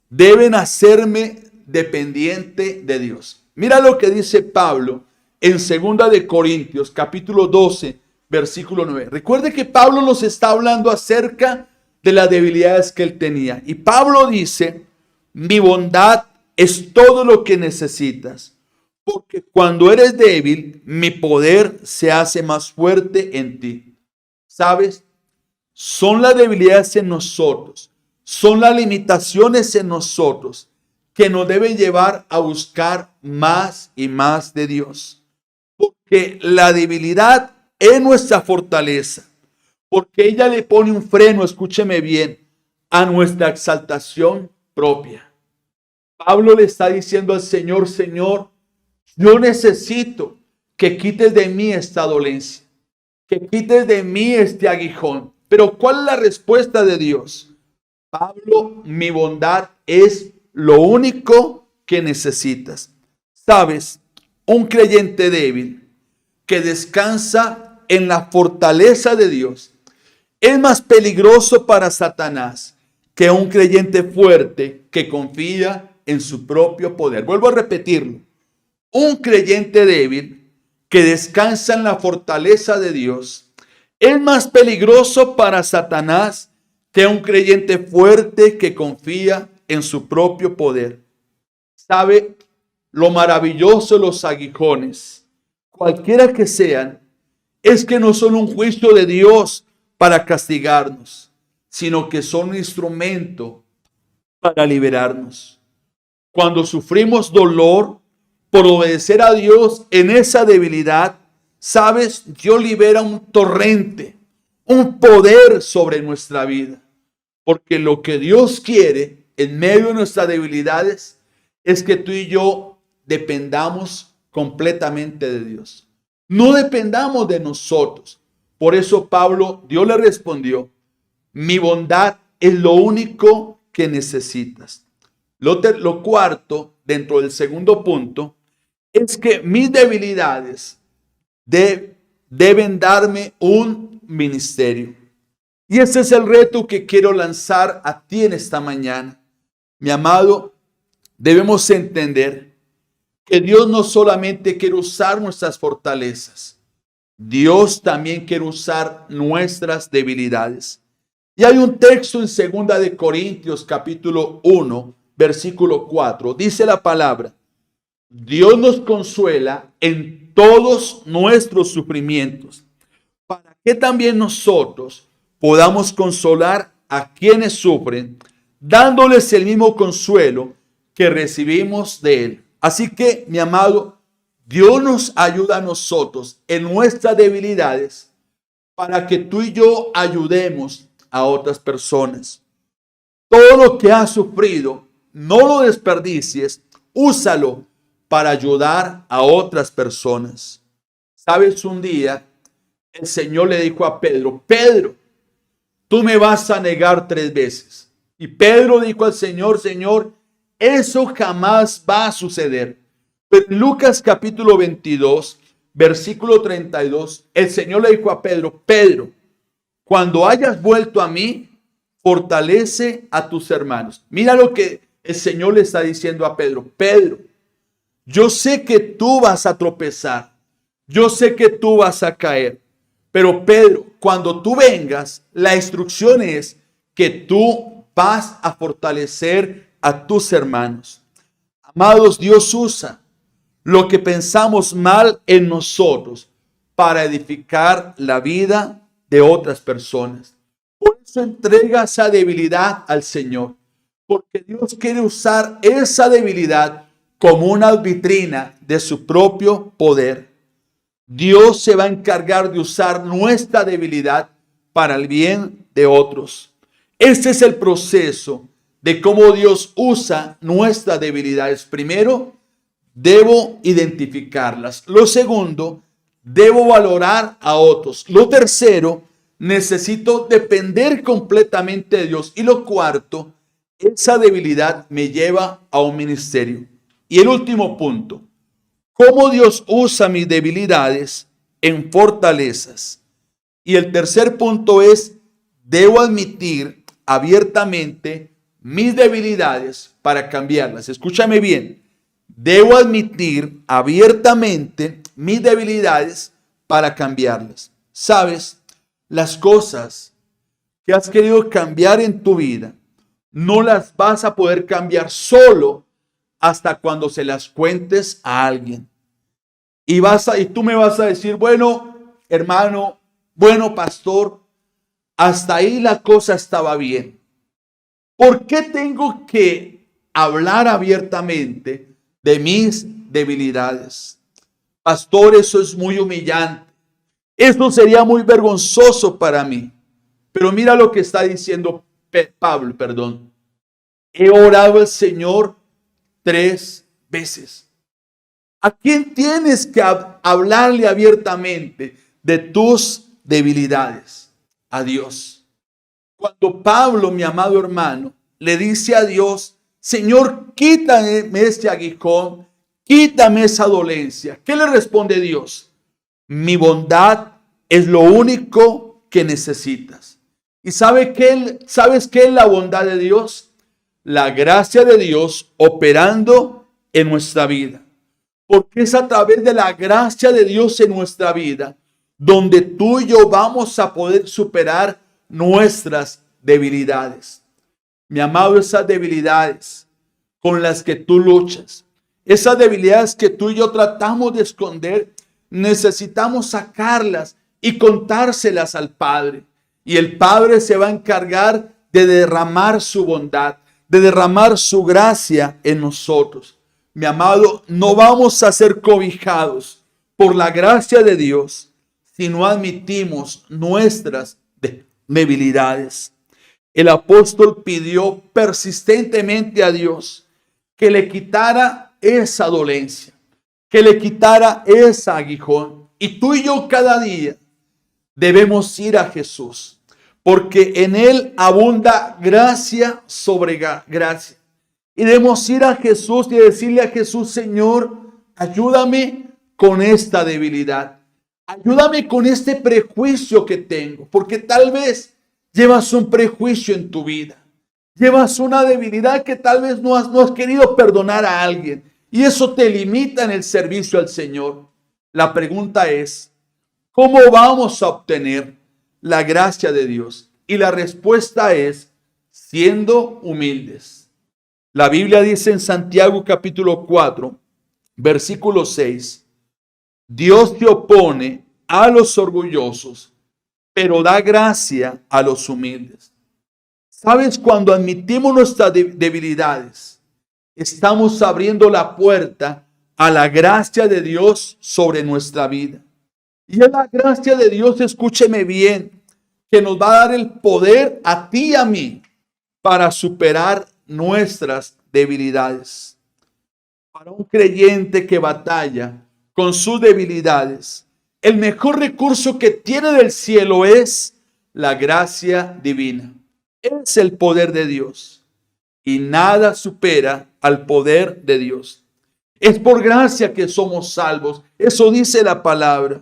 S1: deben hacerme dependiente de Dios. Mira lo que dice Pablo en 2 de Corintios, capítulo 12, versículo 9. Recuerde que Pablo nos está hablando acerca de las debilidades que él tenía. Y Pablo dice, mi bondad es todo lo que necesitas, porque cuando eres débil, mi poder se hace más fuerte en ti. ¿Sabes? son las debilidades en nosotros, son las limitaciones en nosotros que nos deben llevar a buscar más y más de Dios. Porque la debilidad es nuestra fortaleza, porque ella le pone un freno, escúcheme bien, a nuestra exaltación propia. Pablo le está diciendo al Señor, Señor, yo necesito que quites de mí esta dolencia, que quites de mí este aguijón. Pero ¿cuál es la respuesta de Dios? Pablo, mi bondad es lo único que necesitas. Sabes, un creyente débil que descansa en la fortaleza de Dios es más peligroso para Satanás que un creyente fuerte que confía en su propio poder. Vuelvo a repetirlo. Un creyente débil que descansa en la fortaleza de Dios es más peligroso para Satanás que un creyente fuerte que confía en su propio poder. ¿Sabe lo maravilloso de los aguijones? Cualquiera que sean, es que no son un juicio de Dios para castigarnos, sino que son un instrumento para liberarnos. Cuando sufrimos dolor por obedecer a Dios en esa debilidad, sabes, Dios libera un torrente, un poder sobre nuestra vida. Porque lo que Dios quiere en medio de nuestras debilidades es que tú y yo dependamos completamente de Dios. No dependamos de nosotros. Por eso Pablo, Dios le respondió, mi bondad es lo único que necesitas. Lo cuarto, dentro del segundo punto, es que mis debilidades deben darme un ministerio. Y ese es el reto que quiero lanzar a ti en esta mañana. Mi amado, debemos entender que Dios no solamente quiere usar nuestras fortalezas, Dios también quiere usar nuestras debilidades. Y hay un texto en 2 de Corintios capítulo 1, versículo 4. Dice la palabra, Dios nos consuela en todos nuestros sufrimientos, para que también nosotros podamos consolar a quienes sufren, dándoles el mismo consuelo que recibimos de Él. Así que, mi amado, Dios nos ayuda a nosotros en nuestras debilidades para que tú y yo ayudemos a otras personas. Todo lo que has sufrido, no lo desperdicies, úsalo para ayudar a otras personas. Sabes, un día el Señor le dijo a Pedro, Pedro, tú me vas a negar 3 veces. Y Pedro dijo al Señor, Señor, eso jamás va a suceder. Pero en Lucas capítulo 22, versículo 32, el Señor le dijo a Pedro, Pedro, cuando hayas vuelto a mí, fortalece a tus hermanos. Mira lo que el Señor le está diciendo a Pedro. Pedro, yo sé que tú vas a tropezar. Yo sé que tú vas a caer. Pero Pedro, cuando tú vengas, la instrucción es que tú vas a fortalecer a tus hermanos. Amados, Dios usa lo que pensamos mal en nosotros para edificar la vida de otras personas. Por eso entrega esa debilidad al Señor, porque Dios quiere usar esa debilidad como una vitrina de su propio poder. Dios se va a encargar de usar nuestra debilidad para el bien de otros. Este es el proceso de cómo Dios usa nuestras debilidades. Primero, debo identificarlas. Lo segundo, debo valorar a otros. Lo tercero, necesito depender completamente de Dios. Y lo cuarto, esa debilidad me lleva a un ministerio. Y el último punto, cómo Dios usa mis debilidades en fortalezas. Y el tercer punto es, debo admitir abiertamente mis debilidades para cambiarlas. Escúchame bien. Debo admitir abiertamente mis debilidades para cambiarlas. ¿Sabes? Las cosas que has querido cambiar en tu vida, no las vas a poder cambiar solo hasta cuando se las cuentes a alguien. Y tú me vas a decir, bueno, hermano, bueno, pastor, hasta ahí la cosa estaba bien. ¿Por qué tengo que hablar abiertamente de mis debilidades? Pastor, eso es muy humillante. Esto sería muy vergonzoso para mí. Pero mira lo que está diciendo Pablo, perdón. He orado al Señor 3 veces. ¿A quién tienes que hablarle abiertamente de tus debilidades? A Dios. Cuando Pablo, mi amado hermano, le dice a Dios, Señor, quítame este aguijón, quítame esa dolencia. ¿Qué le responde Dios? Mi bondad es lo único que necesitas. ¿Y sabes qué es la bondad de Dios? La gracia de Dios operando en nuestra vida. Porque es a través de la gracia de Dios en nuestra vida donde tú y yo vamos a poder superar nuestras debilidades. Mi amado, esas debilidades con las que tú luchas, esas debilidades que tú y yo tratamos de esconder, necesitamos sacarlas y contárselas al Padre. Y el Padre se va a encargar de derramar su bondad, de derramar su gracia en nosotros. Mi amado, no vamos a ser cobijados por la gracia de Dios si no admitimos nuestras debilidades. El apóstol pidió persistentemente a Dios que le quitara esa dolencia, que le quitara ese aguijón. Y tú y yo cada día debemos ir a Jesús, porque en Él abunda gracia sobre gracia. Y debemos ir a Jesús y decirle a Jesús, Señor, ayúdame con esta debilidad. Ayúdame con este prejuicio que tengo, porque tal vez llevas un prejuicio en tu vida. Llevas una debilidad que tal vez no has querido perdonar a alguien. Y eso te limita en el servicio al Señor. La pregunta es, ¿cómo vamos a obtener la gracia de Dios? Y la respuesta es, siendo humildes. La Biblia dice en Santiago capítulo 4, versículo 6, Dios se opone a los orgullosos, pero da gracia a los humildes. ¿Sabes? Cuando admitimos nuestras debilidades, estamos abriendo la puerta a la gracia de Dios sobre nuestra vida. Y es la gracia de Dios, escúcheme bien, que nos va a dar el poder a ti y a mí para superar nuestras debilidades. Para un creyente que batalla con sus debilidades, el mejor recurso que tiene del cielo es la gracia divina. Es el poder de Dios y nada supera al poder de Dios. Es por gracia que somos salvos, eso dice la palabra,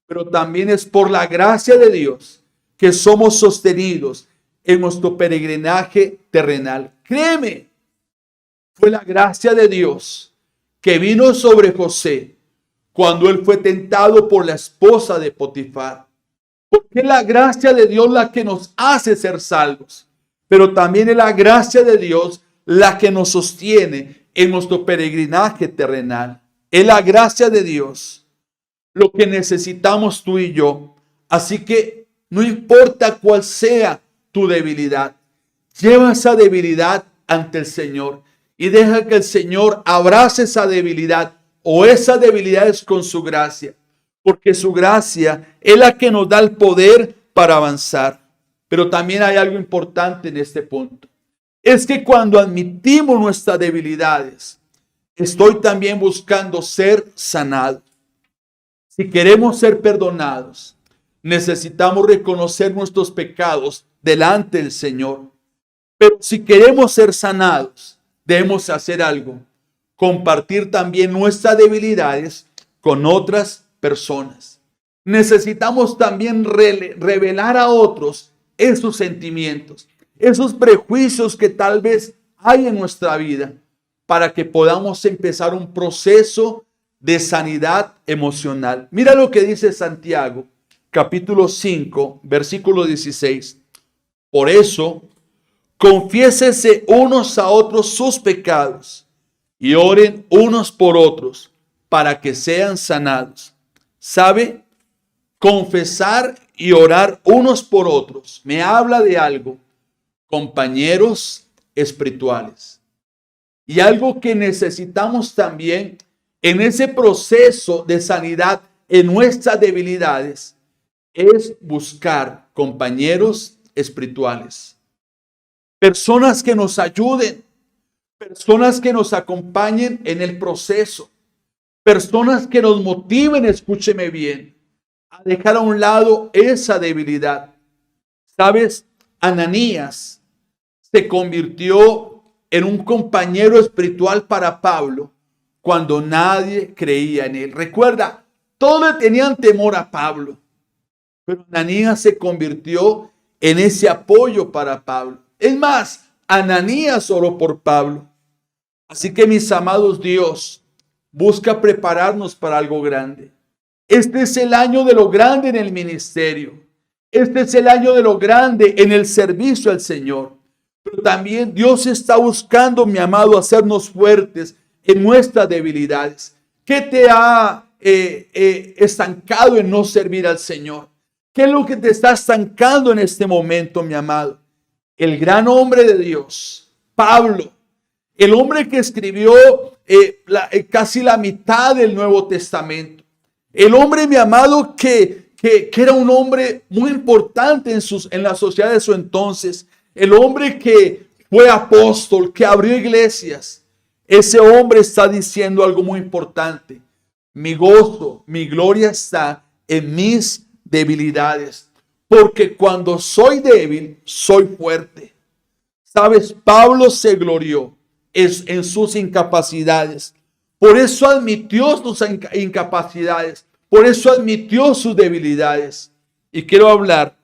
S1: pero también es por la gracia de Dios que somos sostenidos en nuestro peregrinaje terrenal. Créeme, fue la gracia de Dios que vino sobre José cuando él fue tentado por la esposa de Potifar. Porque es la gracia de Dios la que nos hace ser salvos, pero también es la gracia de Dios la que nos sostiene en nuestro peregrinaje terrenal. Es la gracia de Dios lo que necesitamos tú y yo. Así que no importa cuál sea tu debilidad, lleva esa debilidad ante el Señor y deja que el Señor abrace esa debilidad o esas debilidades con su gracia, porque su gracia es la que nos da el poder para avanzar. Pero también hay algo importante en este punto. Es que cuando admitimos nuestras debilidades, estoy también buscando ser sanado. Si queremos ser perdonados, necesitamos reconocer nuestros pecados delante del Señor. Pero si queremos ser sanados, debemos hacer algo. Compartir también nuestras debilidades con otras personas. Necesitamos también revelar a otros esos sentimientos, esos prejuicios que tal vez hay en nuestra vida, para que podamos empezar un proceso de sanidad emocional. Mira lo que dice Santiago, capítulo 5, versículo 16. Por eso, confiésense unos a otros sus pecados y oren unos por otros para que sean sanados. ¿Sabe? confesar y orar unos por otros. Me habla de algo, compañeros espirituales. Y algo que necesitamos también en ese proceso de sanidad en nuestras debilidades es buscar compañeros espirituales. Personas que nos ayuden, personas que nos acompañen en el proceso, personas que nos motiven, escúcheme bien, a dejar a un lado esa debilidad. ¿Sabes? Ananías se convirtió en un compañero espiritual para Pablo cuando nadie creía en él. Recuerda, todos le tenían temor a Pablo, pero Ananías se convirtió en ese apoyo para Pablo. Es más, Ananías oró por Pablo. Así que, mis amados, Dios busca prepararnos para algo grande. Este es el año de lo grande en el ministerio. Este es el año de lo grande en el servicio al Señor. Pero también Dios está buscando, mi amado, hacernos fuertes en nuestras debilidades. ¿Qué te ha estancado en no servir al Señor? ¿Qué es lo que te está estancando en este momento, mi amado? El gran hombre de Dios, Pablo, el hombre que escribió casi la mitad del Nuevo Testamento. El hombre, mi amado, que era un hombre muy importante en la sociedad de su entonces. El hombre que fue apóstol, que abrió iglesias. Ese hombre está diciendo algo muy importante. Mi gozo, mi gloria está en mis debilidades. Porque cuando soy débil, soy fuerte. ¿Sabes? Pablo se glorió en sus incapacidades. Por eso admitió sus incapacidades. Por eso admitió sus debilidades. Y quiero hablar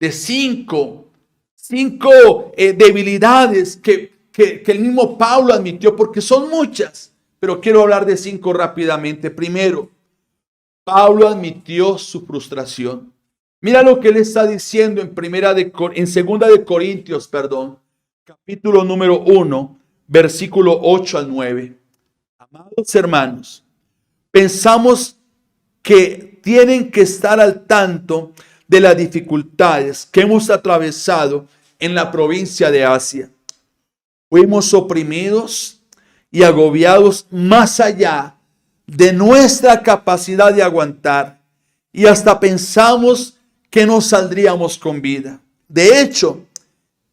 S1: de cinco debilidades que el mismo Pablo admitió, porque son muchas. Pero quiero hablar de 5 rápidamente. Primero, Pablo admitió su frustración. Mira lo que él está diciendo en 2 de Corintios, capítulo número 1, versículo 8 al 9. Amados hermanos, pensamos que tienen que estar al tanto de las dificultades que hemos atravesado en la provincia de Asia. Fuimos oprimidos y agobiados más allá de nuestra capacidad de aguantar, y hasta pensamos que no saldríamos con vida. De hecho,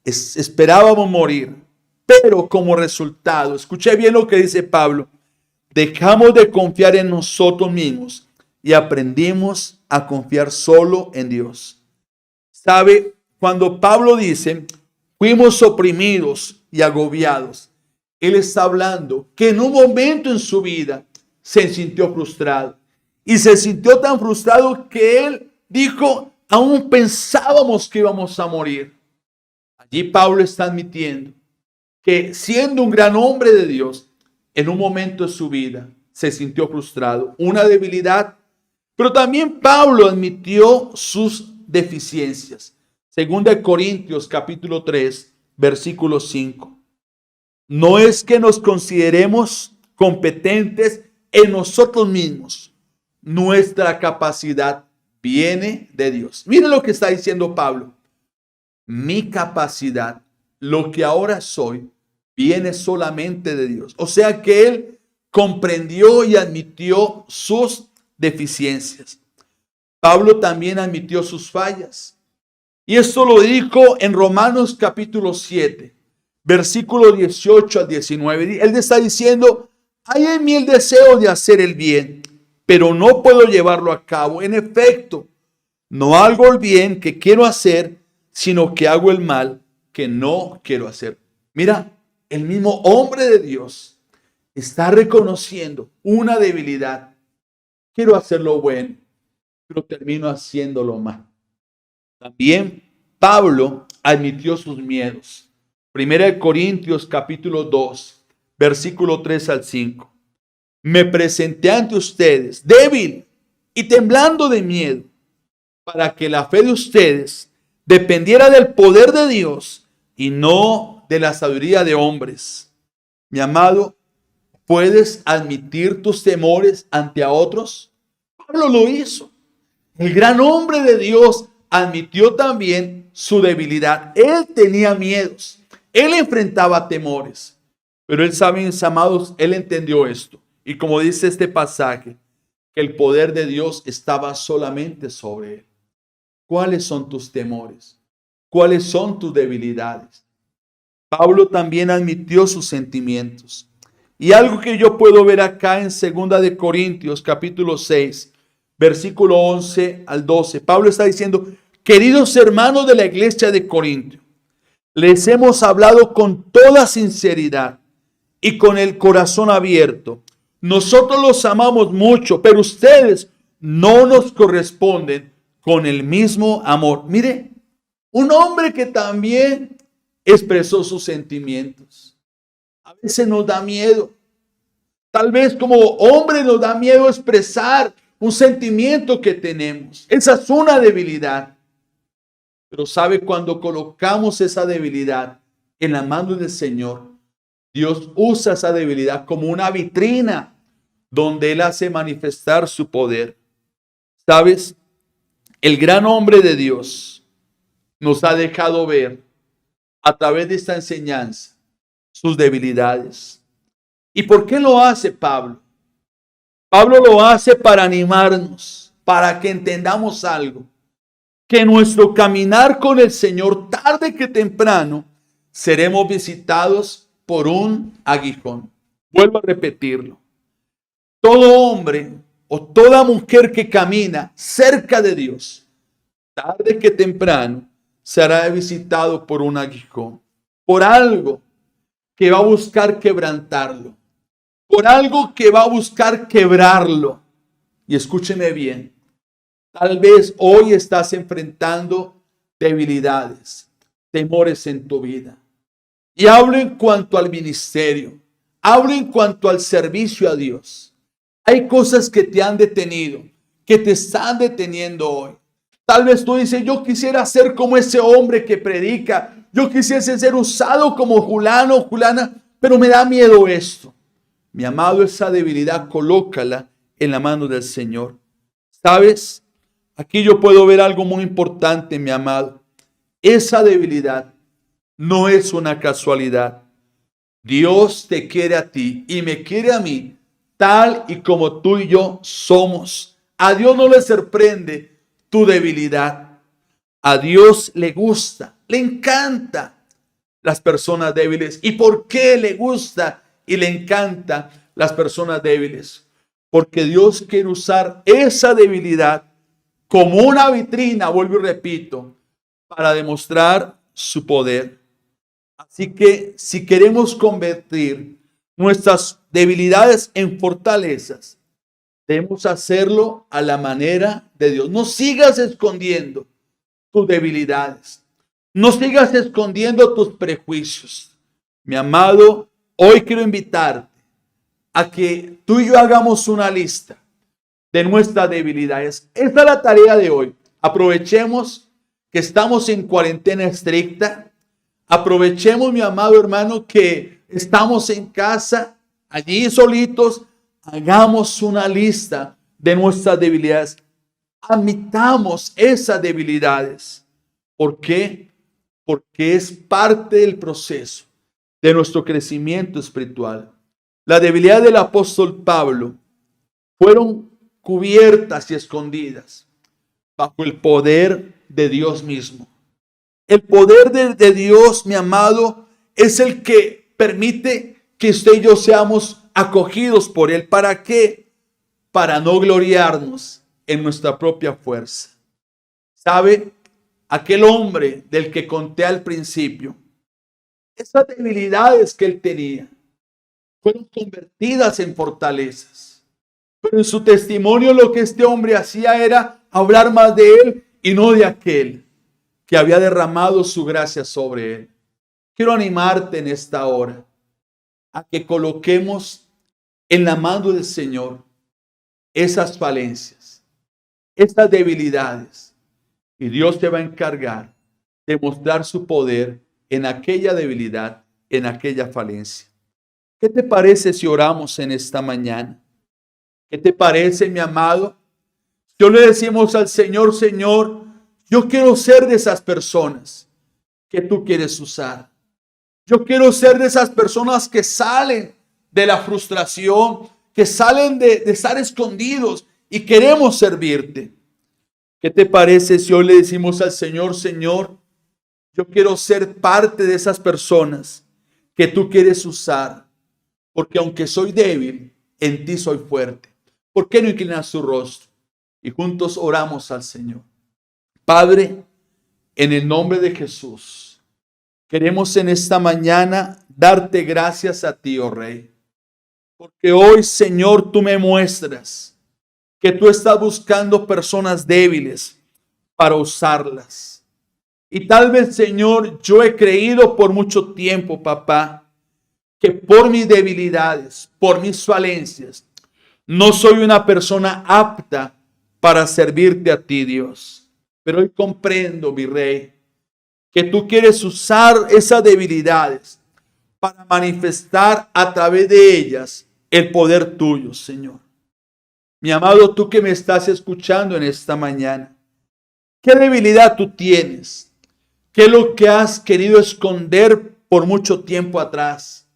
S1: esperábamos morir, pero como resultado, escuché bien lo que dice Pablo, dejamos de confiar en nosotros mismos y aprendimos a confiar solo en Dios. ¿Sabe? Cuando Pablo dice, fuimos oprimidos y agobiados, él está hablando que en un momento en su vida se sintió frustrado. Y se sintió tan frustrado que él dijo, aún pensábamos que íbamos a morir. Allí Pablo está admitiendo que siendo un gran hombre de Dios, en un momento de su vida se sintió frustrado, una debilidad. Pero también Pablo admitió sus deficiencias. 2 Corintios capítulo 3, versículo 5. No es que nos consideremos competentes en nosotros mismos. Nuestra capacidad viene de Dios. Miren lo que está diciendo Pablo. Mi capacidad, lo que ahora soy, viene solamente de Dios. O sea que él comprendió y admitió sus deficiencias. Pablo también admitió sus fallas. Y esto lo dijo en Romanos capítulo 7, versículo 18 al 19. Él está diciendo, hay en mí el deseo de hacer el bien, pero no puedo llevarlo a cabo. En efecto, no hago el bien que quiero hacer, sino que hago el mal que no quiero hacer. Mira, el mismo hombre de Dios está reconociendo una debilidad. Quiero hacer lo bueno, pero termino haciéndolo mal. También Pablo admitió sus miedos. 1 Corintios capítulo 2, versículo 3 al 5. Me presenté ante ustedes débil y temblando de miedo, para que la fe de ustedes dependiera del poder de Dios y no de la sabiduría de hombres. Mi amado, ¿puedes admitir tus temores ante a otros? Pablo lo hizo. El gran hombre de Dios admitió también su debilidad. Él tenía miedos. Él enfrentaba temores. Pero él, saben, amados, él entendió esto. Y como dice este pasaje, que el poder de Dios estaba solamente sobre él. ¿Cuáles son tus temores? ¿Cuáles son tus debilidades? Pablo también admitió sus sentimientos. Y algo que yo puedo ver acá en 2 de Corintios, capítulo 6, versículo 11 al 12. Pablo está diciendo, queridos hermanos de la iglesia de Corintio, les hemos hablado con toda sinceridad y con el corazón abierto. Nosotros los amamos mucho, pero ustedes no nos corresponden con el mismo amor. Mire, un hombre que también expresó sus sentimientos. A veces nos da miedo. Tal vez como hombre nos da miedo expresar un sentimiento que tenemos. Esa es una debilidad. Pero sabe, cuando colocamos esa debilidad en la mano del Señor, Dios usa esa debilidad como una vitrina donde Él hace manifestar su poder. ¿Sabes? El gran hombre de Dios nos ha dejado ver a través de esta enseñanza sus debilidades. ¿Y por qué lo hace Pablo? Pablo lo hace para animarnos, para que entendamos algo. Que nuestro caminar con el Señor, tarde que temprano, seremos visitados por un aguijón. Vuelvo a repetirlo. Todo hombre o toda mujer que camina cerca de Dios, tarde que temprano, será visitado por un aguijón. Por algo que va a buscar quebrantarlo. Por algo que va a buscar quebrarlo. Y escúcheme bien. Tal vez hoy estás enfrentando debilidades, temores en tu vida. Y hablo en cuanto al ministerio. Hablo en cuanto al servicio a Dios. Hay cosas que te han detenido, que te están deteniendo hoy. Tal vez tú dices, yo quisiera ser como ese hombre que predica. Yo quisiese ser usado como fulano o fulana, pero me da miedo esto. Mi amado, esa debilidad colócala en la mano del Señor. ¿Sabes? Aquí yo puedo ver algo muy importante, mi amado. Esa debilidad no es una casualidad. Dios te quiere a ti y me quiere a mí, tal y como tú y yo somos. A Dios no le sorprende tu debilidad. A Dios le gusta, le encanta las personas débiles. ¿Y por qué le gusta y le encanta las personas débiles? Porque Dios quiere usar esa debilidad como una vitrina, vuelvo y repito, para demostrar su poder. Así que si queremos convertir nuestras debilidades en fortalezas, debemos hacerlo a la manera de Dios. No sigas escondiendo tus debilidades. No sigas escondiendo tus prejuicios. Mi amado, hoy quiero invitarte a que tú y yo hagamos una lista de nuestras debilidades. Esta es la tarea de hoy. Aprovechemos que estamos en cuarentena estricta. Aprovechemos, mi amado hermano, que estamos en casa, allí solitos. Hagamos una lista de nuestras debilidades. Admitamos esas debilidades. ¿Por qué? Porque es parte del proceso de nuestro crecimiento espiritual. La debilidad del apóstol Pablo fueron cubiertas y escondidas bajo el poder de Dios mismo. El poder de Dios, mi amado, es el que permite que usted y yo seamos acogidos por Él. ¿Para qué? Para no gloriarnos en nuestra propia fuerza. ¿Sabe? Aquel hombre del que conté al principio, esas debilidades que él tenía, fueron convertidas en fortalezas. Pero en su testimonio lo que este hombre hacía era hablar más de él y no de aquel que había derramado su gracia sobre él. Quiero animarte en esta hora a que coloquemos en la mano del Señor esas falencias, estas debilidades, y Dios te va a encargar de mostrar su poder en aquella debilidad, en aquella falencia. ¿Qué te parece si oramos en esta mañana? ¿Qué te parece, mi amado, Yo le decimos al Señor, Señor, yo quiero ser de esas personas que tú quieres usar. Yo quiero ser de esas personas que salen de la frustración, que salen de estar escondidos y queremos servirte. ¿Qué te parece si hoy le decimos al Señor, Señor, yo quiero ser parte de esas personas que tú quieres usar? Porque aunque soy débil, en ti soy fuerte. ¿Por qué no inclinas tu rostro? Y juntos oramos al Señor. Padre, en el nombre de Jesús, queremos en esta mañana darte gracias a ti, oh Rey. Porque hoy, Señor, tú me muestras que tú estás buscando personas débiles para usarlas. Y tal vez, Señor, yo he creído por mucho tiempo, papá, que por mis debilidades, por mis falencias, no soy una persona apta para servirte a ti, Dios. Pero hoy comprendo, mi Rey, que tú quieres usar esas debilidades para manifestar a través de ellas el poder tuyo, Señor. Mi amado, tú que me estás escuchando en esta mañana, ¿qué debilidad tú tienes? ¿Qué es lo que has querido esconder por mucho tiempo atrás?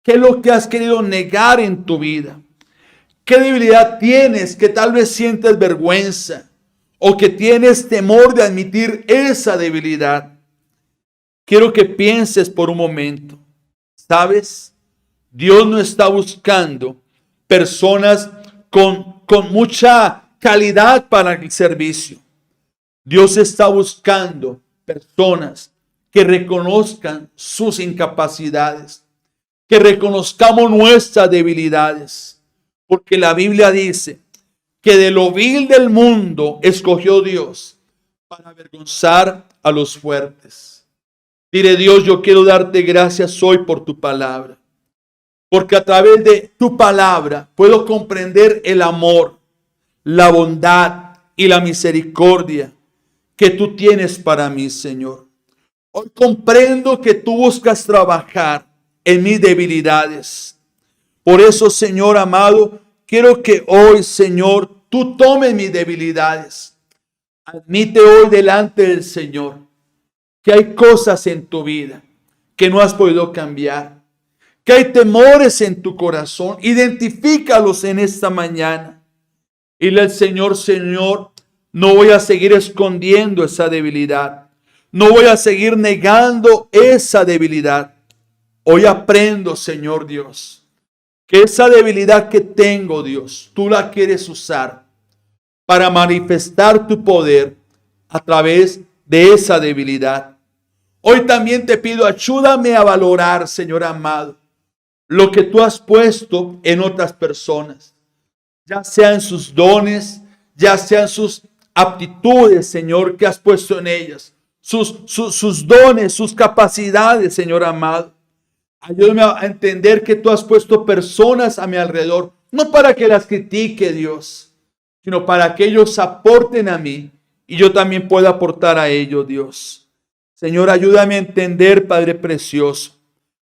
S1: ¿Qué es lo que has querido negar en tu vida? ¿Qué debilidad tienes que tal vez sientes vergüenza o que tienes temor de admitir esa debilidad? Quiero que pienses por un momento. ¿Sabes? Dios no está buscando personas con mucha calidad para el servicio. Dios está buscando personas que reconozcan sus incapacidades, que reconozcamos nuestras debilidades, porque la Biblia dice que de lo vil del mundo escogió Dios para avergonzar a los fuertes. Dile, Dios, yo quiero darte gracias hoy por tu palabra, porque a través de tu palabra puedo comprender el amor, la bondad y la misericordia que tú tienes para mí, Señor. Hoy comprendo que tú buscas trabajar en mis debilidades. Por eso, Señor amado, quiero que hoy, Señor, tú tomes mis debilidades. Admite hoy delante del Señor que hay cosas en tu vida que no has podido cambiar, que hay temores en tu corazón. Identifícalos en esta mañana. Y dile al Señor, Señor, no voy a seguir escondiendo esa debilidad. No voy a seguir negando esa debilidad. Hoy aprendo, Señor Dios, que esa debilidad que tengo, Dios, tú la quieres usar para manifestar tu poder a través de esa debilidad. Hoy también te pido, ayúdame a valorar, Señor amado, lo que tú has puesto en otras personas, ya sean sus dones, ya sean sus aptitudes, Señor, que has puesto en ellas, sus dones, sus capacidades, Señor amado. Ayúdame a entender que tú has puesto personas a mi alrededor, no para que las critique, Dios, sino para que ellos aporten a mí y yo también pueda aportar a ellos, Dios. Señor, ayúdame a entender, Padre precioso,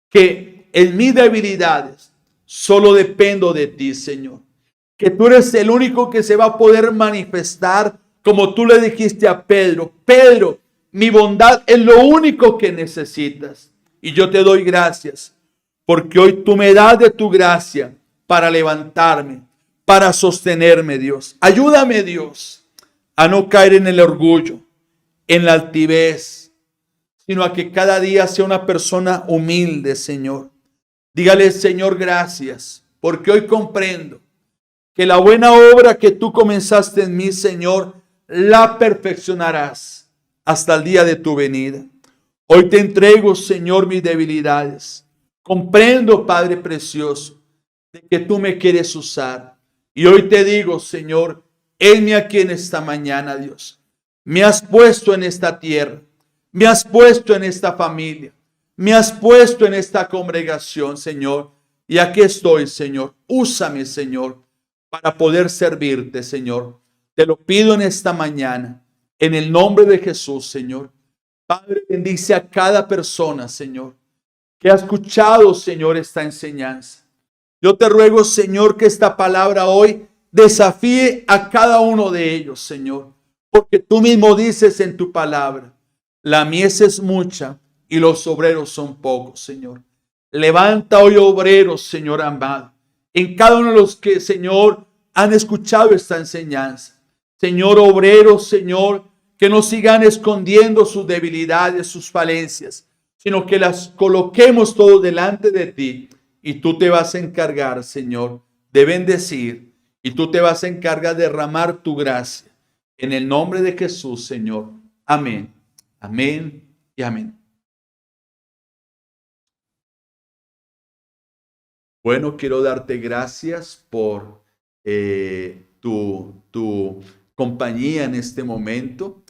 S1: que en mis debilidades solo dependo de ti, Señor. Que tú eres el único que se va a poder manifestar, como tú le dijiste a Pedro. Pedro, mi bondad es lo único que necesitas. Y yo te doy gracias, porque hoy tú me das de tu gracia para levantarme, para sostenerme, Dios. Ayúdame, Dios, a no caer en el orgullo, en la altivez, sino a que cada día sea una persona humilde, Señor. Dígale, Señor, gracias, porque hoy comprendo que la buena obra que tú comenzaste en mí, Señor, la perfeccionarás hasta el día de tu venida. Hoy te entrego, Señor, mis debilidades. Comprendo, Padre precioso, de que tú me quieres usar. Y hoy te digo, Señor, henme aquí en esta mañana, Dios. Me has puesto en esta tierra. Me has puesto en esta familia. Me has puesto en esta congregación, Señor. Y aquí estoy, Señor. Úsame, Señor, para poder servirte, Señor. Te lo pido en esta mañana, en el nombre de Jesús, Señor. Padre, bendice a cada persona, Señor, que ha escuchado, Señor, esta enseñanza. Yo te ruego, Señor, que esta palabra hoy desafíe a cada uno de ellos, Señor. Porque tú mismo dices en tu palabra, la mies es mucha y los obreros son pocos, Señor. Levanta hoy obreros, Señor amado, en cada uno de los que, Señor, han escuchado esta enseñanza. Señor, obreros, Señor, que no sigan escondiendo sus debilidades, sus falencias, sino que las coloquemos todos delante de ti y tú te vas a encargar, Señor, de bendecir y tú te vas a encargar de derramar tu gracia. En el nombre de Jesús, Señor. Amén. Amén y amén. Bueno, quiero darte gracias por tu compañía en este momento.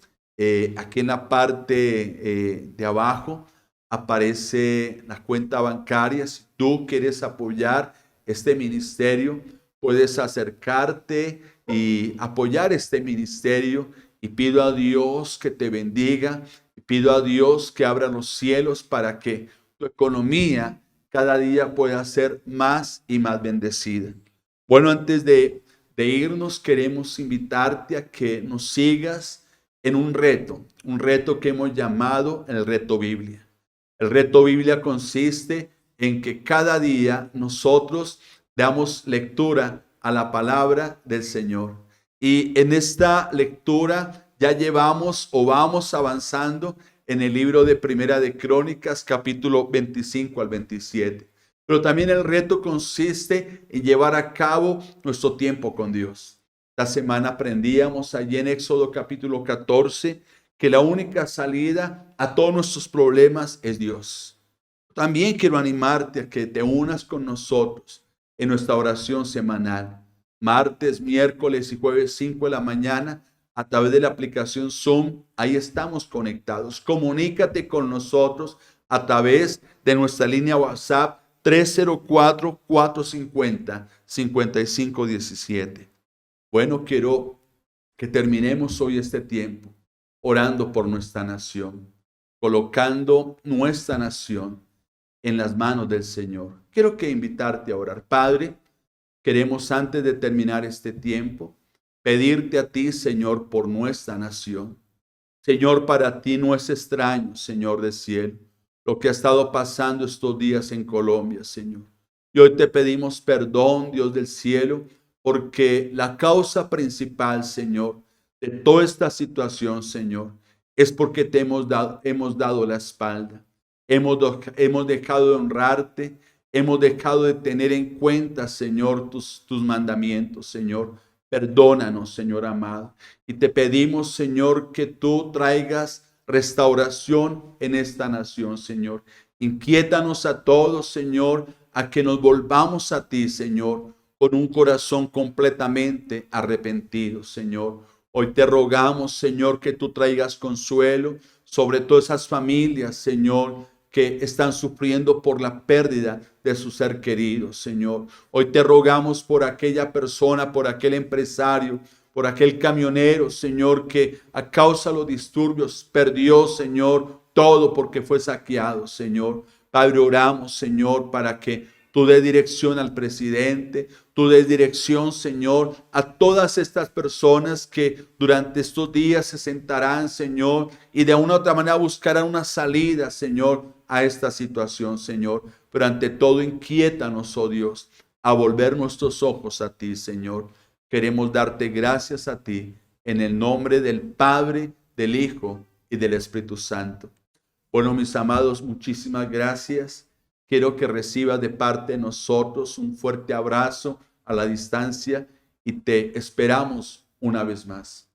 S1: Aquí en la parte de abajo aparece la cuenta bancaria. Si tú quieres apoyar este ministerio, puedes acercarte y apoyar este ministerio. Y pido a Dios que te bendiga. Y pido a Dios que abra los cielos para que tu economía cada día pueda ser más y más bendecida. Bueno, antes de irnos, queremos invitarte a que nos sigas en un reto que hemos llamado el reto Biblia. El reto Biblia consiste en que cada día nosotros damos lectura a la palabra del Señor. Y en esta lectura ya llevamos o vamos avanzando en el libro de Primera de Crónicas, capítulo 25 al 27. Pero también el reto consiste en llevar a cabo nuestro tiempo con Dios. La semana aprendíamos allí en Éxodo capítulo 14 que la única salida a todos nuestros problemas es Dios. También quiero animarte a que te unas con nosotros en nuestra oración semanal. Martes, miércoles y jueves 5 de la mañana a través de la aplicación Zoom. Ahí estamos conectados. Comunícate con nosotros a través de nuestra línea WhatsApp 304-450-5517. Bueno, quiero que terminemos hoy este tiempo orando por nuestra nación, colocando nuestra nación en las manos del Señor. Quiero que invitarte a orar. Padre, queremos antes de terminar este tiempo pedirte a ti, Señor, por nuestra nación. Señor, para ti no es extraño, Señor del cielo, lo que ha estado pasando estos días en Colombia, Señor. Y hoy te pedimos perdón, Dios del cielo, porque la causa principal, Señor, de toda esta situación, Señor, es porque te hemos dado la espalda. Hemos dejado de honrarte, hemos dejado de tener en cuenta, Señor, tus mandamientos, Señor. Perdónanos, Señor amado. Y te pedimos, Señor, que tú traigas restauración en esta nación, Señor. Inquiétanos a todos, Señor, a que nos volvamos a ti, Señor, con un corazón completamente arrepentido, Señor. Hoy te rogamos, Señor, que tú traigas consuelo sobre todas esas familias, Señor, que están sufriendo por la pérdida de su ser querido, Señor. Hoy te rogamos por aquella persona, por aquel empresario, por aquel camionero, Señor, que a causa de los disturbios perdió, Señor, todo porque fue saqueado, Señor. Padre, oramos, Señor, para que tú des dirección al presidente, tú des dirección, Señor, a todas estas personas que durante estos días se sentarán, Señor, y de una u otra manera buscarán una salida, Señor, a esta situación, Señor. Pero ante todo, inquiétanos, oh Dios, a volver nuestros ojos a ti, Señor. Queremos darte gracias a ti, en el nombre del Padre, del Hijo y del Espíritu Santo. Bueno, mis amados, muchísimas gracias. Quiero que recibas de parte de nosotros un fuerte abrazo a la distancia y te esperamos una vez más.